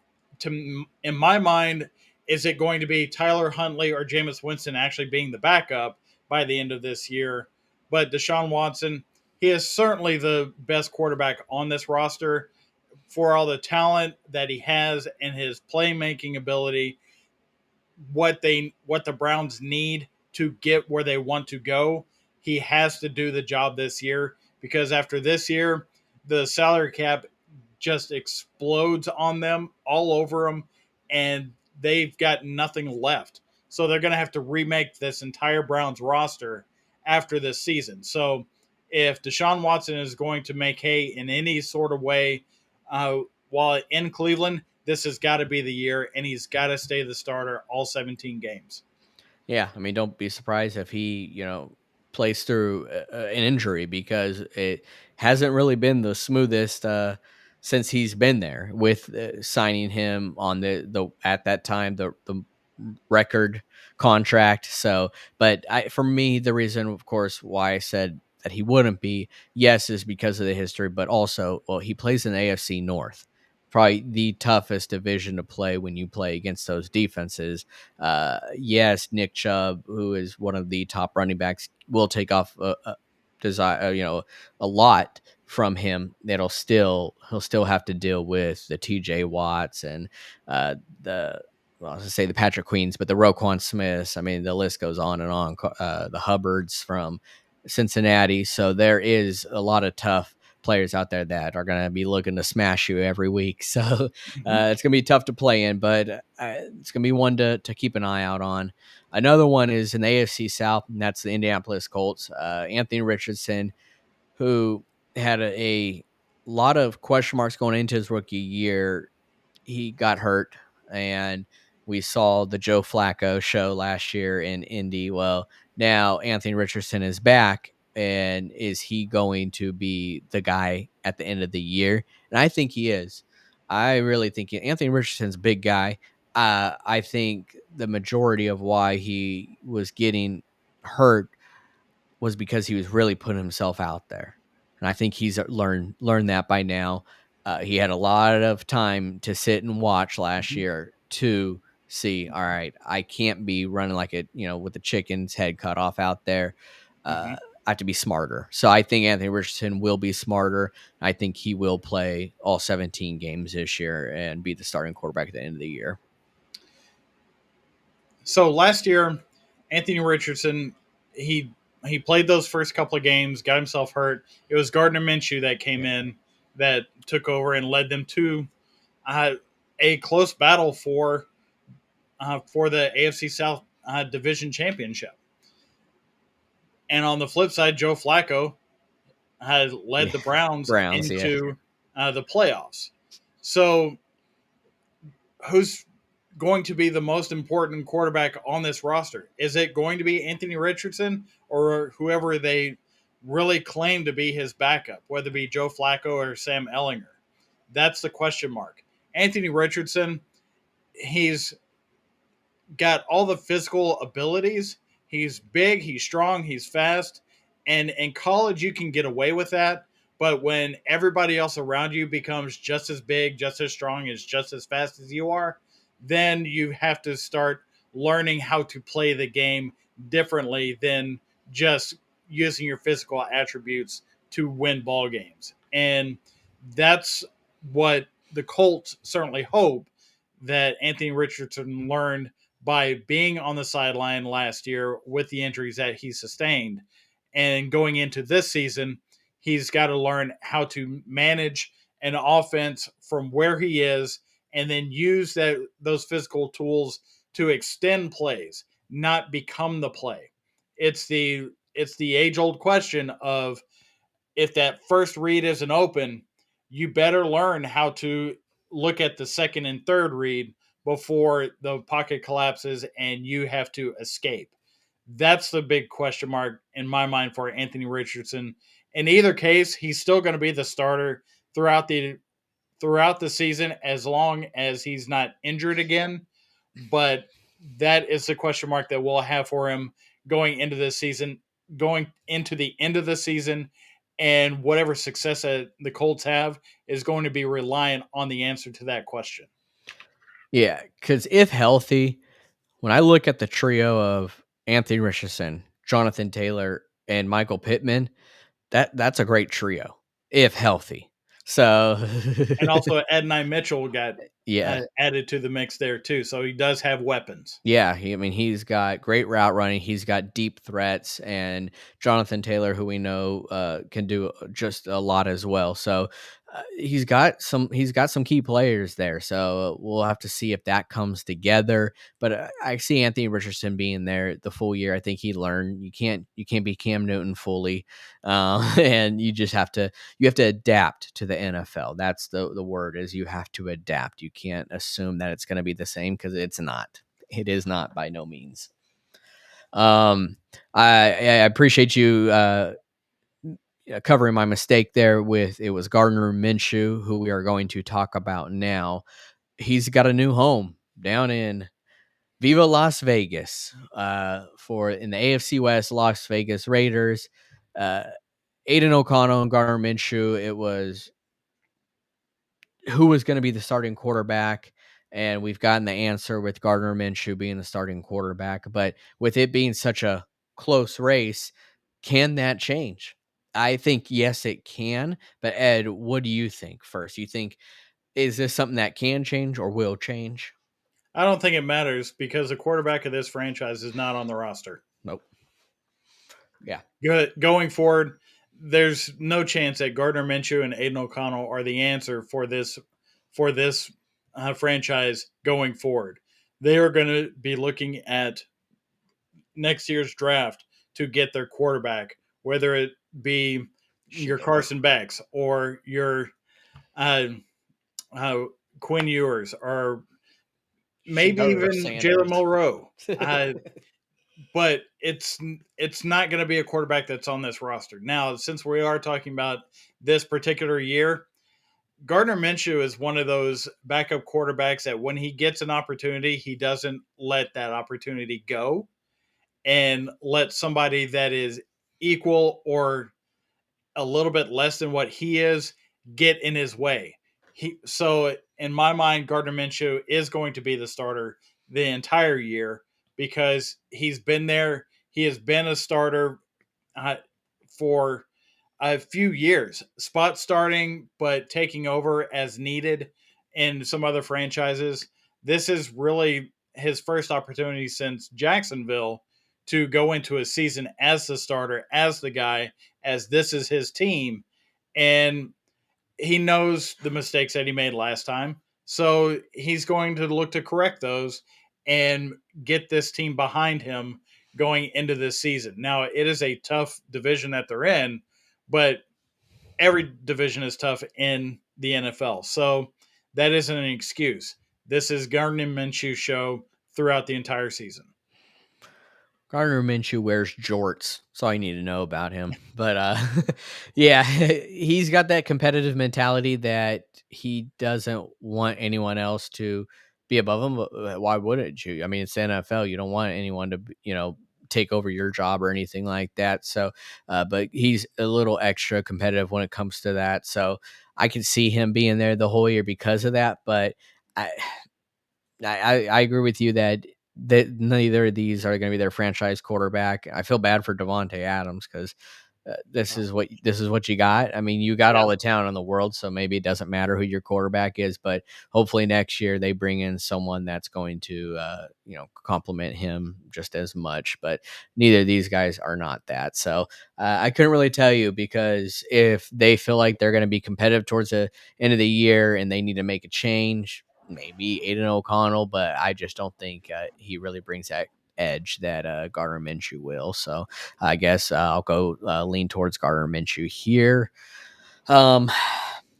In my mind, is it going to be Tyler Huntley or Jameis Winston actually being the backup by the end of this year? But Deshaun Watson, he is certainly the best quarterback on this roster for all the talent that he has and his playmaking ability. What the Browns need to get where they want to go, he has to do the job this year because after this year, the salary cap just explodes on them all over them, and they've got nothing left. So they're going to have to remake this entire Browns roster after this season. So if Deshaun Watson is going to make hay in any sort of way while in Cleveland, this has got to be the year, and he's got to stay the starter all 17 games. Yeah, I mean, don't be surprised if he, plays through an injury because it hasn't really been the smoothest since he's been there with signing him on the at that time the record contract. So, but for me, the reason, of course, why I said that he wouldn't be, yes, is because of the history, but also, well, he plays in the AFC North. Probably the toughest division to play when you play against those defenses. Yes, Nick Chubb, who is one of the top running backs, will take off a lot from him. He'll still have to deal with the TJ Watts and the well, I was gonna say the Patrick Queens, but the Roquan Smiths. I mean, the list goes on and on. The Hubbards from Cincinnati. So there is a lot of tough players out there that are going to be looking to smash you every week. So it's going to be tough to play in, but it's going to be one to keep an eye out on. Another one is in the AFC South, and that's the Indianapolis Colts. Anthony Richardson, who had a lot of question marks going into his rookie year. He got hurt, and we saw the Joe Flacco show last year in Indy. Well, now Anthony Richardson is back, and is he going to be the guy at the end of the year? And I think he is. I really think Anthony Richardson's a big guy. I think the majority of why he was getting hurt was because he was really putting himself out there. And I think he's learned that by now. He had a lot of time to sit and watch last year to see, all right, I can't be running like with the chicken's head cut off out there. Mm-hmm. I have to be smarter. So I think Anthony Richardson will be smarter. I think he will play all 17 games this year and be the starting quarterback at the end of the year. So last year, Anthony Richardson, he he played those first couple of games, got himself hurt. It was Gardner Minshew that came Yeah. in that took over and led them to a close battle for the AFC South division championship. And on the flip side, Joe Flacco had led Yeah. the Browns Browns, yeah. into the playoffs. So, who's going to be the most important quarterback on this roster? Is it going to be Anthony Richardson or whoever they really claim to be his backup, whether it be Joe Flacco or Sam Ellinger? That's the question mark. Anthony Richardson, he's got all the physical abilities. He's big, he's strong, he's fast. And in college, you can get away with that. But when everybody else around you becomes just as big, just as strong, as just as fast as you are, then you have to start learning how to play the game differently than just using your physical attributes to win ball games. And that's what the Colts certainly hope that Anthony Richardson learned by being on the sideline last year with the injuries that he sustained. And going into this season, he's got to learn how to manage an offense from where he is and then use those physical tools to extend plays, not become the play. It's the age old question of, if that first read isn't open, you better learn how to look at the second and third read before the pocket collapses and you have to escape. That's the big question mark in my mind for Anthony Richardson. In either case, he's still going to be the starter throughout the season as long as he's not injured again. But that is the question mark that we'll have for him going into this season, going into the end of the season, and whatever success that the Colts have is going to be reliant on the answer to that question. Yeah, because if healthy, when I look at the trio of Anthony Richardson, Jonathan Taylor, and Michael Pittman, that's a great trio if healthy. So And also, Adonai Mitchell got yeah, added to the mix there too, so he does have weapons. yeah, I mean, he's got great route running. He's got deep threats, and Jonathan Taylor, who we know can do just a lot as well. So he's got some key players there. So we'll have to see if that comes together. But I see Anthony Richardson being there the full year. I think he learned you can't be Cam Newton fully, and you have to adapt to the NFL. That's the word, is you have to adapt. You can't assume that it's going to be the same, because it's not. It is not, by no means. Um, I appreciate you covering my mistake there. It was Gardner Minshew, who we are going to talk about now. He's got a new home down in Viva Las Vegas, for in the AFC West, Las Vegas Raiders. Aiden O'Connell and Gardner Minshew. It was who was going to be the starting quarterback. And we've gotten the answer with Gardner Minshew being the starting quarterback. But with it being such a close race, can that change? I think, yes, it can. But Ed, what do you think first? You think, is this something that can change or will change? I don't think it matters because the quarterback of this franchise is not on the roster. Nope. Yeah. Going forward, there's no chance that Gardner Minshew and Aiden O'Connell are the answer for this franchise going forward. They are going to be looking at next year's draft to get their quarterback, whether it be your Carson Becks or your uh, uh, Quinn Ewers or maybe even Jalen Monroe. But it's not going to be a quarterback that's on this roster. Now, since we are talking about this particular year, Gardner Minshew is one of those backup quarterbacks that when he gets an opportunity, he doesn't let that opportunity go and let somebody that is equal or a little bit less than what he is get in his way. So in my mind, Gardner Minshew is going to be the starter the entire year because he's been there. He has been a starter for a few years, spot starting, but taking over as needed in some other franchises. This is really his first opportunity since Jacksonville to go into a season as the starter, as the guy, as this is his team. And he knows the mistakes that he made last time. So he's going to look to correct those and get this team behind him going into this season. Now, it is a tough division that they're in, but every division is tough in the NFL. So that isn't an excuse. This is Gardner Minshew's show throughout the entire season. Gardner Minshew wears jorts. That's all you need to know about him. But yeah, he's got that competitive mentality that he doesn't want anyone else to be above him. Why wouldn't you? I mean, it's the NFL. You don't want anyone to, take over your job or anything like that. So, but he's a little extra competitive when it comes to that. So I can see him being there the whole year because of that. But I, I agree with you that neither of these are going to be their franchise quarterback. I feel bad for Devontae Adams because this is what you got. I mean, you got all Yeah. the talent in the world, so maybe it doesn't matter who your quarterback is. But hopefully next year they bring in someone that's going to complement him just as much. But neither of these guys are not that. So I couldn't really tell you, because if they feel like they're going to be competitive towards the end of the year and they need to make a change, maybe Aiden O'Connell, but I just don't think he really brings that edge that Gardner Minshew will. So I guess I'll go lean towards Gardner Minshew here. Um,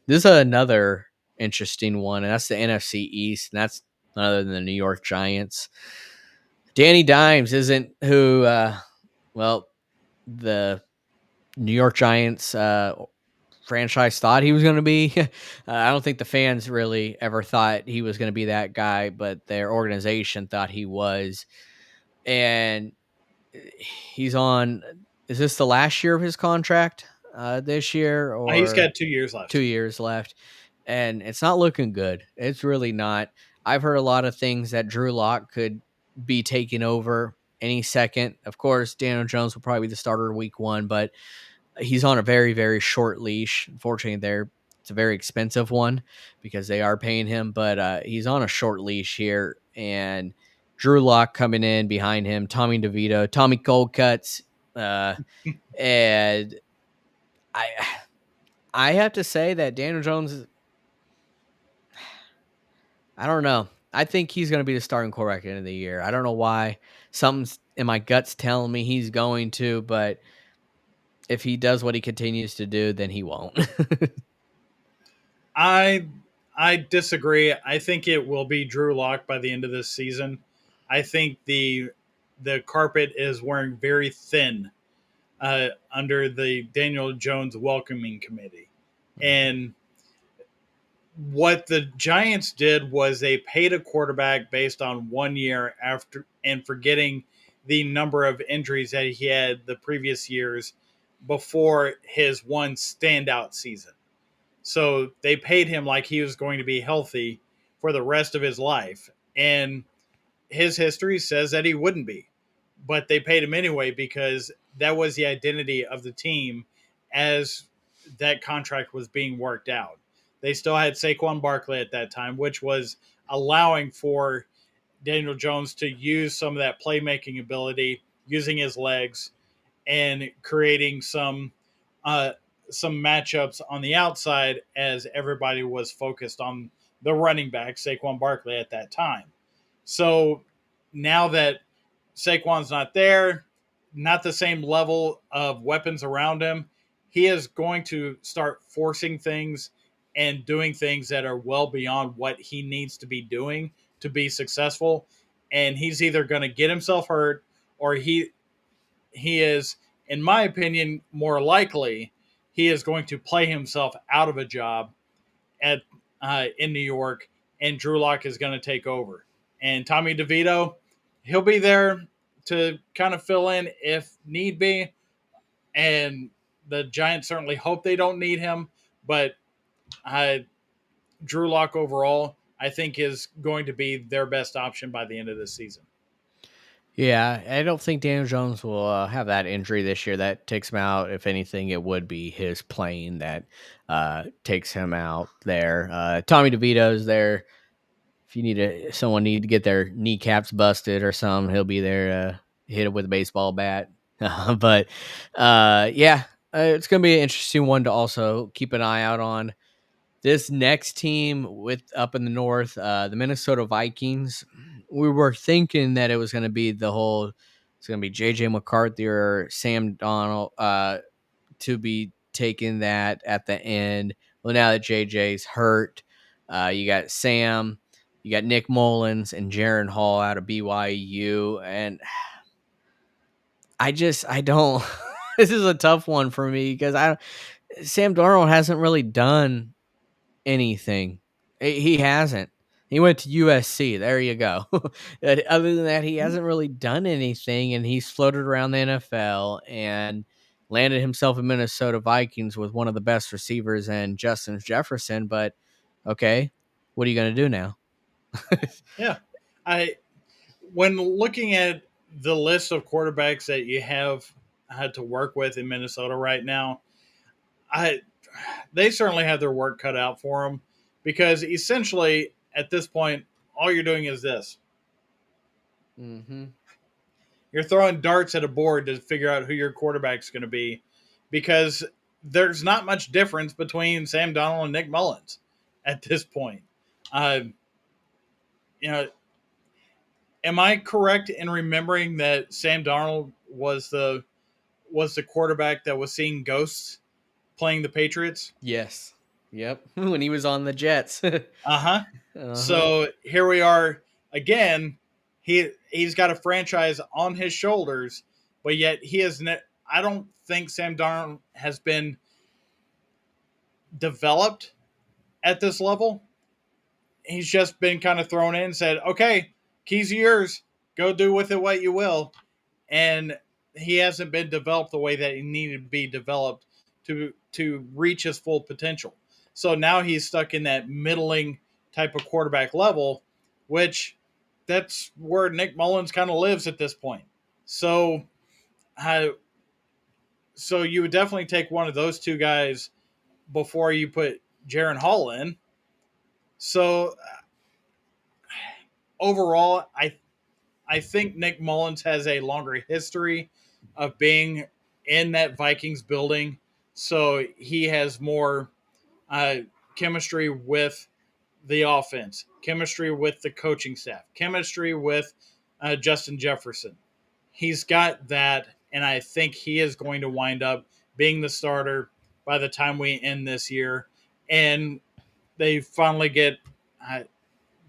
this is another interesting one, and that's the NFC East, and that's none other than the New York Giants. Danny Dimes isn't who, the New York Giants franchise thought he was going to be. I don't think the fans really ever thought he was going to be that guy, but their organization thought he was. And he's on. Is this the last year of his contract this year, He's or got 2 years 2 left. years left? And it's not looking good. It's really not. I've heard a lot of things that Drew Lock could be taking over any second. Of course, Daniel Jones will probably be the starter week 1, but he's on a very, very short leash. Unfortunately, it's a very expensive one because they are paying him, but he's on a short leash here. And Drew Lock coming in behind him, Tommy DeVito, Tommy Coldcuts, and I I have to say that Daniel Jones, I don't know. I think he's going to be the starting quarterback at the end of the year. I don't know why. Something's in my guts telling me he's going to, but if he does what he continues to do, then he won't. I I disagree. I think it will be Drew Lock by the end of this season. I think the carpet is wearing very thin under the Daniel Jones welcoming committee. And what the Giants did was they paid a quarterback based on 1 year after and forgetting the number of injuries that he had the previous years before his one standout season. So they paid him like he was going to be healthy for the rest of his life. And his history says that he wouldn't be. But they paid him anyway because that was the identity of the team as that contract was being worked out. They still had Saquon Barkley at that time, which was allowing for Daniel Jones to use some of that playmaking ability, using his legs, and creating uh, some matchups on the outside as everybody was focused on the running back Saquon Barkley at that time. So now that Saquon's not there, not the same level of weapons around him, he is going to start forcing things and doing things that are well beyond what he needs to be doing to be successful. And he's either going to get himself hurt, or he is, in my opinion, more likely he is going to play himself out of a job at in New York, and Drew Lock is going to take over. And Tommy DeVito, he'll be there to kind of fill in if need be. And the Giants certainly hope they don't need him, but uh, Drew Lock overall, I think, is going to be their best option by the end of this season. Yeah, I don't think Daniel Jones will have that injury this year that takes him out. If anything, it would be his plane that takes him out there. Tommy DeVito's there. If you someone need to get their kneecaps busted or something, he'll be there. Hit it with a baseball bat. But yeah, it's going to be an interesting one to also keep an eye out on. This next team with up in the north, the Minnesota Vikings, we were thinking that it was going to be it's going to be JJ McCarthy or Sam Donald to be taking that at the end. Well, now that JJ's hurt, you got Sam, you got Nick Mullins and Jaron Hall out of BYU, and I don't. This is a tough one for me because Sam Darnold hasn't really done anything. He hasn't. He went to USC. There you go. Other than that, he hasn't really done anything, and he's floated around the NFL and landed himself in Minnesota Vikings with one of the best receivers in Justin Jefferson. But okay, what are you going to do now? Yeah. I when looking at the list of quarterbacks that you have had to work with in Minnesota right now, I they certainly have their work cut out for them because essentially at this point all you're doing is this. Mm-hmm. You're throwing darts at a board to figure out who your quarterback's going to be because there's not much difference between Sam Darnold and Nick Mullins at this point. Uh, you know, am I correct in remembering that Sam Darnold was the quarterback that was seeing ghosts playing the Patriots? Yes. Yep. When he was on the Jets. Uh huh. Uh-huh. So here we are again. He's got a franchise on his shoulders, but yet he has. I don't think Sam Darnold has been developed at this level. He's just been kind of thrown in and said, "Okay, keys are yours. Go do with it what you will." And he hasn't been developed the way that he needed to be developed to reach his full potential. So now he's stuck in that middling type of quarterback level, which that's where Nick Mullins kind of lives at this point. So, uh, so you would definitely take one of those two guys before you put Jaron Hall in. So overall, I think Nick Mullins has a longer history of being in that Vikings building, so he has more uh, chemistry with the offense, chemistry with the coaching staff, chemistry with Justin Jefferson. He's got that, and I think he is going to wind up being the starter by the time we end this year, and they finally get uh,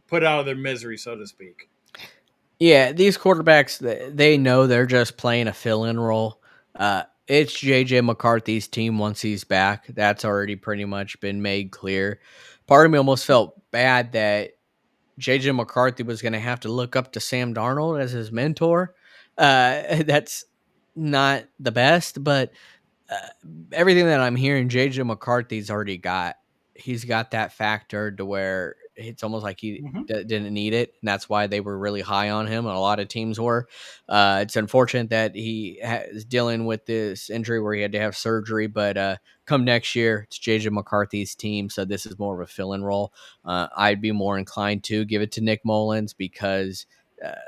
put out of their misery, so to speak. Yeah, these quarterbacks, they know they're just playing a fill-in role. It's JJ McCarthy's team once he's back. That's already pretty much been made clear. Part of me almost felt bad that JJ McCarthy was going to have to look up to Sam Darnold as his mentor. That's not the best, but uh, everything that I'm hearing, JJ McCarthy's already got. He's got that factor to where it's almost like he Mm-hmm. didn't need it, and that's why they were really high on him. And a lot of teams were. It's unfortunate that he is dealing with this injury where he had to have surgery. But come next year, it's JJ McCarthy's team, so this is more of a fill-in role. I'd be more inclined to give it to Nick Mullins because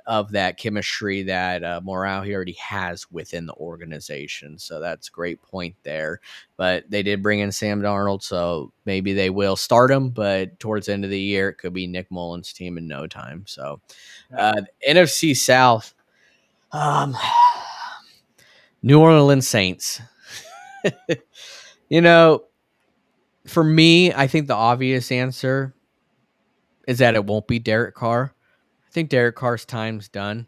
of that chemistry that Morale he already has within the organization. So that's a great point there. But they did bring in Sam Darnold, so maybe they will start him. But towards the end of the year, it could be Nick Mullins' team in no time. So Yeah. NFC South, um, New Orleans Saints. you know, for me, I think the obvious answer is that it won't be Derek Carr. I think Derek Carr's time's done.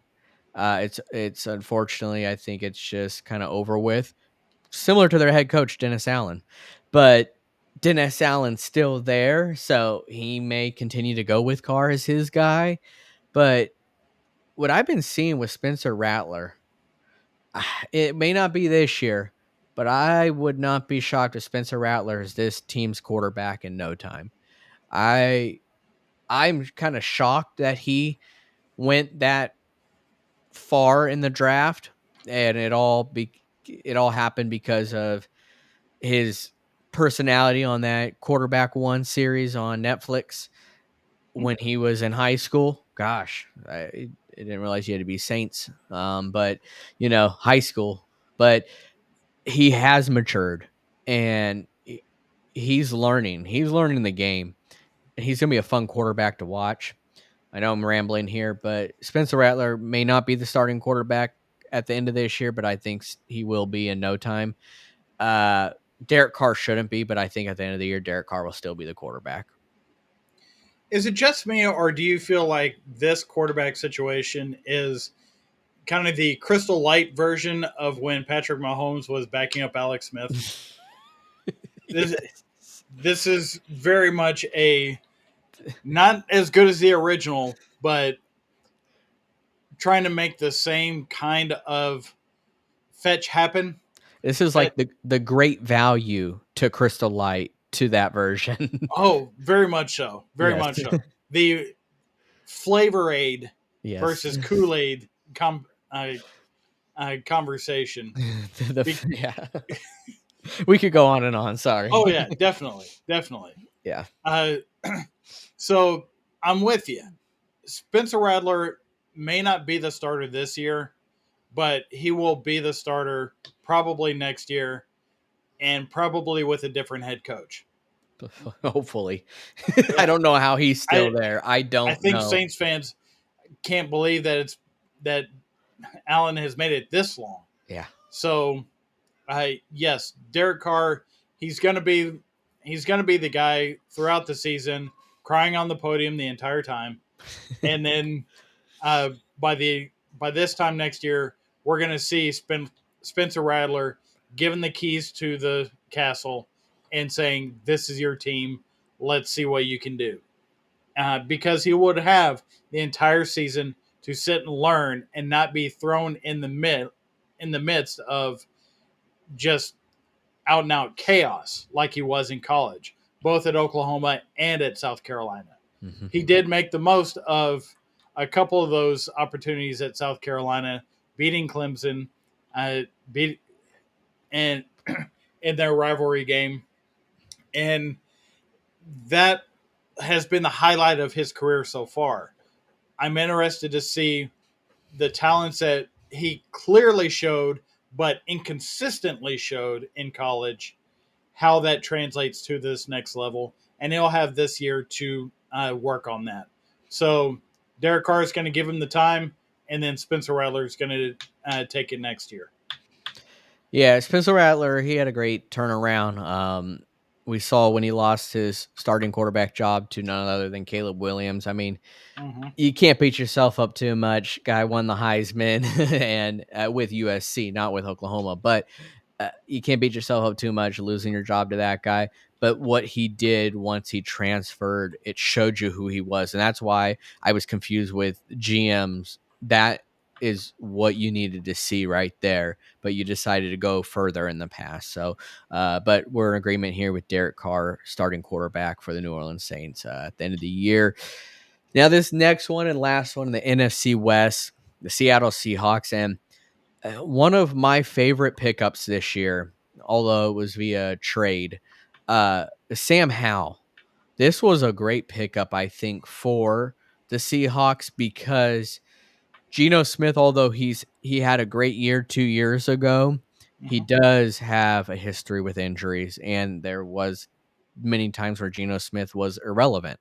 It's unfortunately, I think it's just kind of over with, similar to their head coach Dennis Allen, but Dennis Allen's still there, so he may continue to go with Carr as his guy. But what I've been seeing with Spencer Rattler, it may not be this year, but I would not be shocked if Spencer Rattler is this team's quarterback in no time. I I'm kind of shocked that he went that far in the draft, and it all happened because of his personality on that Quarterback One series on Netflix when he was in high school. Gosh, I didn't realize you had to be Saints, but high school. But he has matured, and he's learning. He's learning the game, and he's gonna be a fun quarterback to watch. I know I'm rambling here, but Spencer Rattler may not be the starting quarterback at the end of this year, but I think he will be in no time. Uh, Derek Carr shouldn't be, but I think at the end of the year, Derek Carr will still be the quarterback. Is it just me, or do you feel like this quarterback situation is kind of the Crystal Light version of when Patrick Mahomes was backing up Alex Smith. This, Yes. this is very much a not as good as the original, but trying to make the same kind of fetch happen. This is That like the great value to Crystal Light to that version. very much so, very Yes. much so. The Flavor Aid Yes. versus Kool Aid conversation. Yeah. We could go on and on. Sorry. Oh yeah, definitely, definitely. Yeah. Uh, so I'm with you. Spencer Rattler may not be the starter this year, but he will be the starter probably next year, and probably with a different head coach. Hopefully. I Yeah, don't know how he's I still there. I I don't think know. Saints fans can't believe that Allen has made it this long. Yeah. So, yes, Derek Carr, he's gonna be the guy throughout the season, crying on the podium the entire time, and then uh, by the by this time next year, we're gonna see Spencer Rattler giving the keys to the castle and saying, "This is your team. Let's see what you can do." Because he would have the entire season to sit and learn and not be thrown in the midst of just out and out chaos like he was in college, both at Oklahoma and at South Carolina. Mhm. He did make the most of a couple of those opportunities at South Carolina, beating Clemson, uh, beat and in their rivalry game, and that has been the highlight of his career so far. I'm interested to see the talents that he clearly showed, but inconsistently showed in college, how that translates to this next level. And he'll have this year to work on that. So Derek Carr is going to give him the time, and then Spencer Rattler is going to take it next year. Yeah, Spencer Rattler, he had a great turnaround. We saw when he lost his starting quarterback job to none other than Caleb Williams. I mean, Mm-hmm. you can't beat yourself up too much. Guy won the Heisman and with USC, not with Oklahoma, but you can't beat yourself up too much losing your job to that guy. But what he did once he transferred, it showed you who he was. And that's why I was confused with GMs. That is what you needed to see right there. But you decided to go further in the past. So, but we're in agreement here with Derek Carr, starting quarterback for the New Orleans Saints at the end of the year. Now, this next one and last one in the NFC West, the Seattle Seahawks. And one of my favorite pickups this year, although it was via trade, Sam Howell. This was a great pickup, I think, for the Seahawks because Geno Smith, although he had a great year 2 years ago, he Mm-hmm. does have a history with injuries, and there was many times where Geno Smith was irrelevant.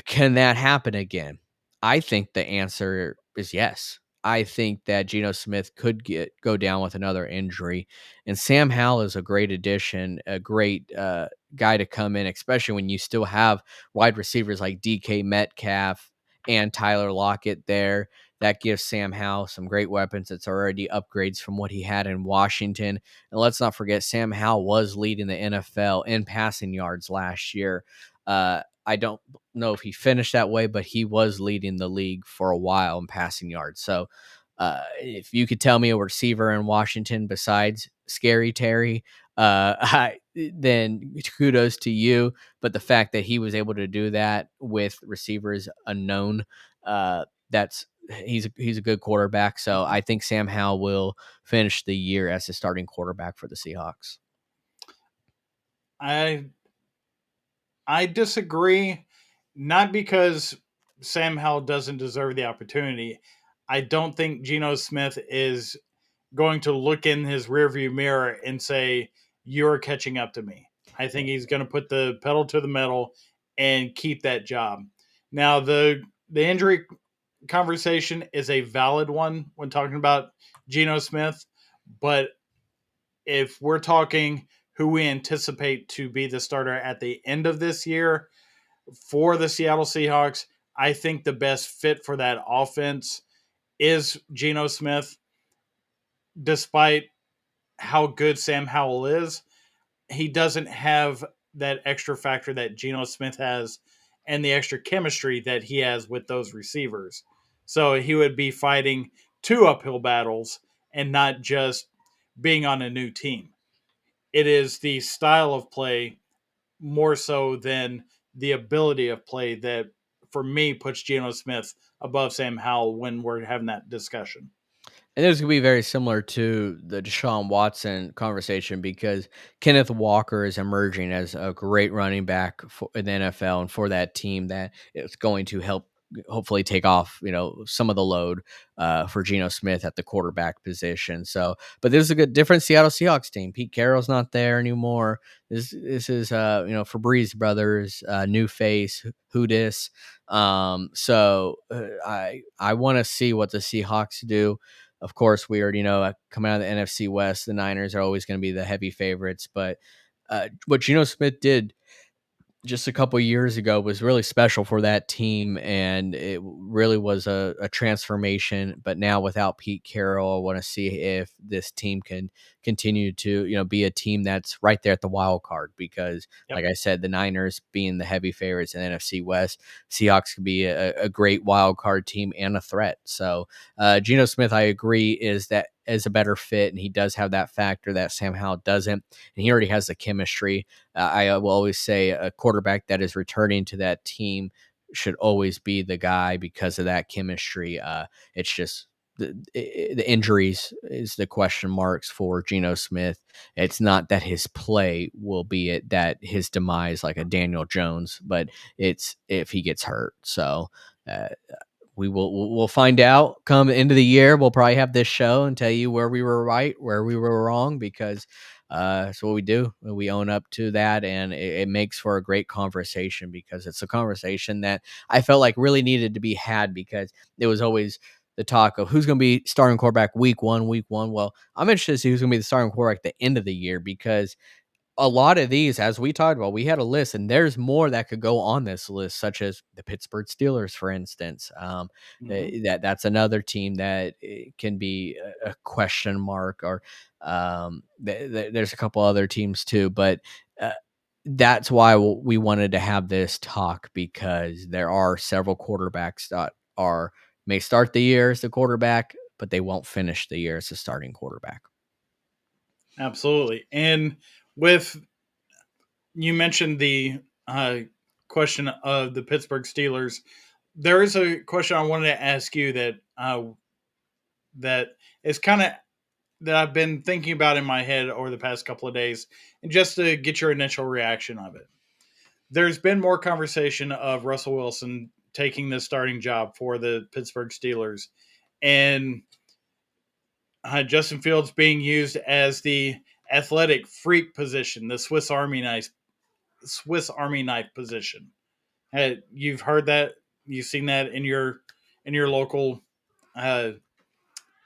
Can that happen again? I think the answer is yes. I think that Geno Smith could go down with another injury, and Sam Howell is a great addition, a great guy to come in, especially when you still have wide receivers like DK Metcalf and Tyler Lockett there. That gives Sam Howell some great weapons. It's already upgrades from what he had in Washington. And let's not forget, Sam Howell was leading the NFL in passing yards last year. I don't know if he finished that way, but he was leading the league for a while in passing yards. So if you could tell me a receiver in Washington besides Scary Terry, then kudos to you. But the fact that he was able to do that with receivers unknown, that's he's a good quarterback. So I think Sam Howell will finish the year as the starting quarterback for the Seahawks. I disagree, not because Sam Howell doesn't deserve the opportunity. I don't think Geno Smith is going to look in his rearview mirror and say, "You're catching up to me." I think he's going to put the pedal to the metal and keep that job. Now, the injury conversation is a valid one when talking about Geno Smith, but if we're talking who we anticipate to be the starter at the end of this year for the Seattle Seahawks, I think the best fit for that offense is Geno Smith, despite how good Sam Howell is, he doesn't have that extra factor that Geno Smith has and the extra chemistry that he has with those receivers. So he would be fighting two uphill battles and not just being on a new team. It is the style of play more so than the ability of play that, for me, puts Geno Smith above Sam Howell when we're having that discussion. And this could be very similar to the Deshaun Watson conversation because Kenneth Walker is emerging as a great running back for in the NFL and for that team that is going to help hopefully take off, some of the load for Geno Smith at the quarterback position. So, but this is a good different Seattle Seahawks team. Pete Carroll's not there anymore. This is Febreze brothers, new face, who dis. I want to see what the Seahawks do. Of course, we already know coming out of the NFC West, the Niners are always going to be the heavy favorites. But what Geno Smith did just a couple years ago was really special for that team, and it really was a transformation. But now without Pete Carroll, I want to see if this team can continue to be a team that's right there at the wild card. Because, Yep. like I said, the Niners being the heavy favorites in the NFC West, Seahawks could be a great wild card team and a threat. So, Geno Smith, I agree, is a better fit, and he does have that factor that Sam Howell doesn't, and he already has the chemistry. I will always say a quarterback that is returning to that team should always be the guy because of that chemistry. It's just the injuries is the question marks for Geno Smith. It's not that his play will be it that his demise like a Daniel Jones, but it's if he gets hurt. So uh, we'll find out come end of the year. We'll probably have this show and tell you where we were right, where we were wrong, because that's what we do. We own up to that, and it makes for a great conversation because it's a conversation that I felt like really needed to be had because it was always the talk of who's going to be starting quarterback week one. Well, I'm interested to see who's going to be the starting quarterback at the end of the year because a lot of these, as we talked about, we had a list, and there's more that could go on this list, such as the Pittsburgh Steelers, for instance. Mm-hmm. That's another team that can be a question mark, or there's a couple other teams too. But uh, that's why we wanted to have this talk because there are several quarterbacks that may start the year as the quarterback, but they won't finish the year as a starting quarterback. Absolutely. And with you mentioned the question of the Pittsburgh Steelers, there is a question I wanted to ask you that is kind of that I've been thinking about in my head over the past couple of days, and just to get your initial reaction of it. There's been more conversation of Russell Wilson taking the starting job for the Pittsburgh Steelers, and Justin Fields being used as the athletic freak position, the Swiss Army knife position. You've heard that, you've seen that in your uh,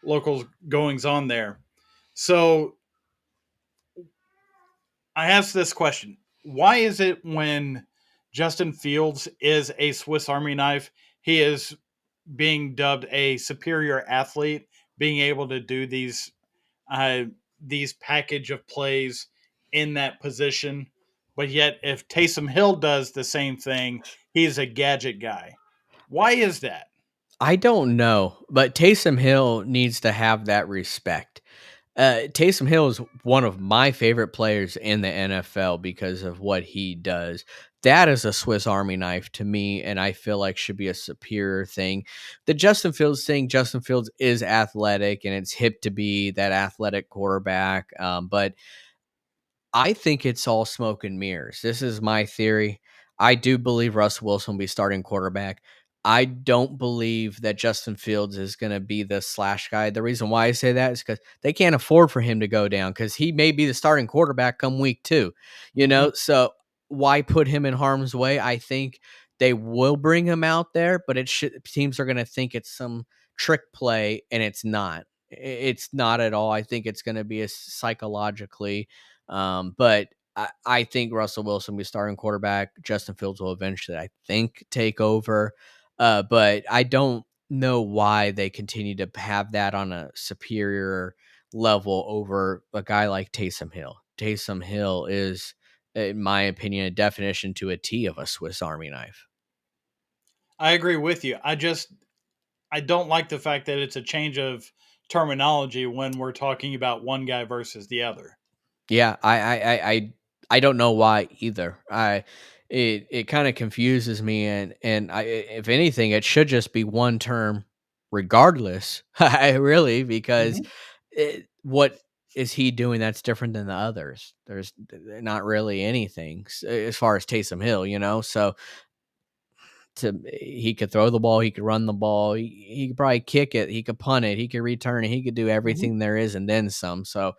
local goings on there. So I asked this question: why is it when Justin Fields is a Swiss Army knife, he is being dubbed a superior athlete, being able to do uh, these package of plays in that position. But yet, if Taysom Hill does the same thing, he's a gadget guy. Why is that? I don't know, but Taysom Hill needs to have that respect. Taysom Hill is one of my favorite players in the NFL because of what he does. That is a Swiss Army knife to me, and I feel like should be a superior thing. The Justin Fields thing, Justin Fields is athletic, and it's hip to be that athletic quarterback. But I think it's all smoke and mirrors. This is my theory. I do believe Russell Wilson will be starting quarterback. I don't believe that Justin Fields is going to be the slash guy. The reason why I say that is because they can't afford for him to go down because he may be the starting quarterback come week two. Mhm. So why put him in harm's way? I think they will bring him out there, but teams are going to think it's some trick play, and it's not. It's not at all. I think it's going to be a psychologically but I think Russell Wilson will be starting quarterback. Justin Fields will eventually, I think, take over. But I don't. know why they continue to have that on a superior level over a guy like Taysom Hill. Taysom Hill is, in my opinion, a definition to a T of a Swiss Army knife. I agree with you. I don't like the fact that it's a change of terminology when we're talking about one guy versus the other. Yeah, I don't know why either. It kind of confuses me, and if anything, it should just be one term, regardless. I really, because Mhm. what is he doing that's different than the others? There's not really anything as far as Taysom Hill, So he could throw the ball, he could run the ball, he could probably kick it, he could punt it, he could return it, he could do Mhm. everything there is and then some. So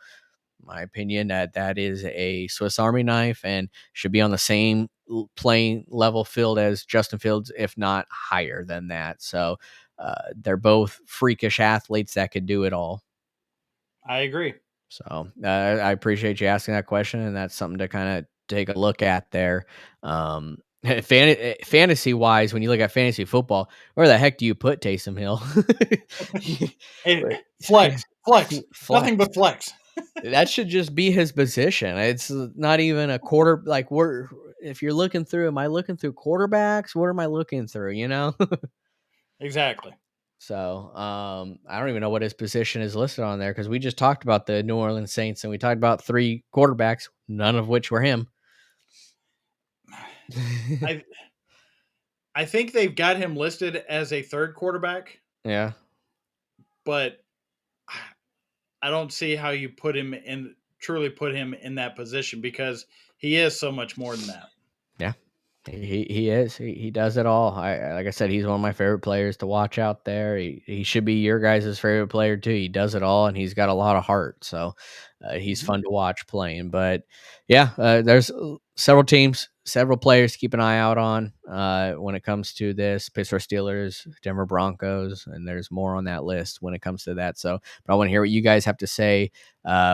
my opinion that is a Swiss Army knife and should be on the same playing level field as Justin Fields, if not higher than that. So they're both freakish athletes that could do it all. I agree. So I appreciate you asking that question, and that's something to kind of take a look at there. Fantasy wise, when you look at fantasy football, where the heck do you put Taysom Hill? Hey, Wait, flex, flex, nothing flex. but flex. That should just be his position. It's not even a quarter. Like if you're looking through, am I looking through quarterbacks? What am I looking through? Exactly. So I don't even know what his position is listed on there because we just talked about the New Orleans Saints and we talked about 3 quarterbacks, none of which were him. I I think they've got him listed as a third quarterback, Yeah. but I don't see how you truly put him in that position because he is so much more than that. Yeah. He is. He does it all. Like I said, he's one of my favorite players to watch out there. He should be your guys' favorite player too. He does it all, and he's got a lot of heart. So he's Mhm. fun to watch playing. But yeah, there's several teams, several players to keep an eye out on when it comes to this. Pittsburgh Steelers, Denver Broncos, and there's more on that list when it comes to that. So, but I want to hear what you guys have to say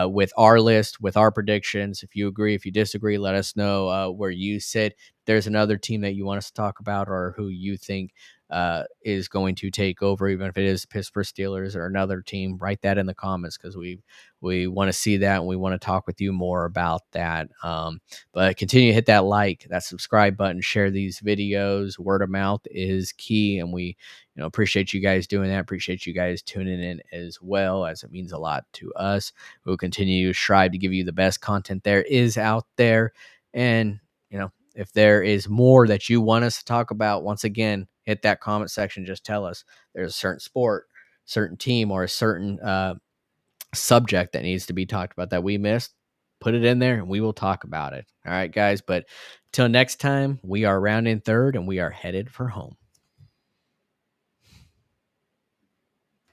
with our list, with our predictions. If you agree, if you disagree, let us know where you sit. There's another team that you want us to talk about or who you think is going to take over, even if it is Pittsburgh Steelers or another team, write that in the comments because we want to see that and we want to talk with you more about that. But continue to hit that like, that subscribe button, share these videos. Word of mouth is key, and we appreciate you guys doing that. Appreciate you guys tuning in as well, as it means a lot to us. We'll continue to strive to give you the best content there is out there, and if there is more that you want us to talk about, once again, hit that comment section. Just tell us there's a certain sport, certain team, or a certain subject that needs to be talked about that we missed. Put it in there and we will talk about it. All right, guys. But till next time, we are rounding third and we are headed for home.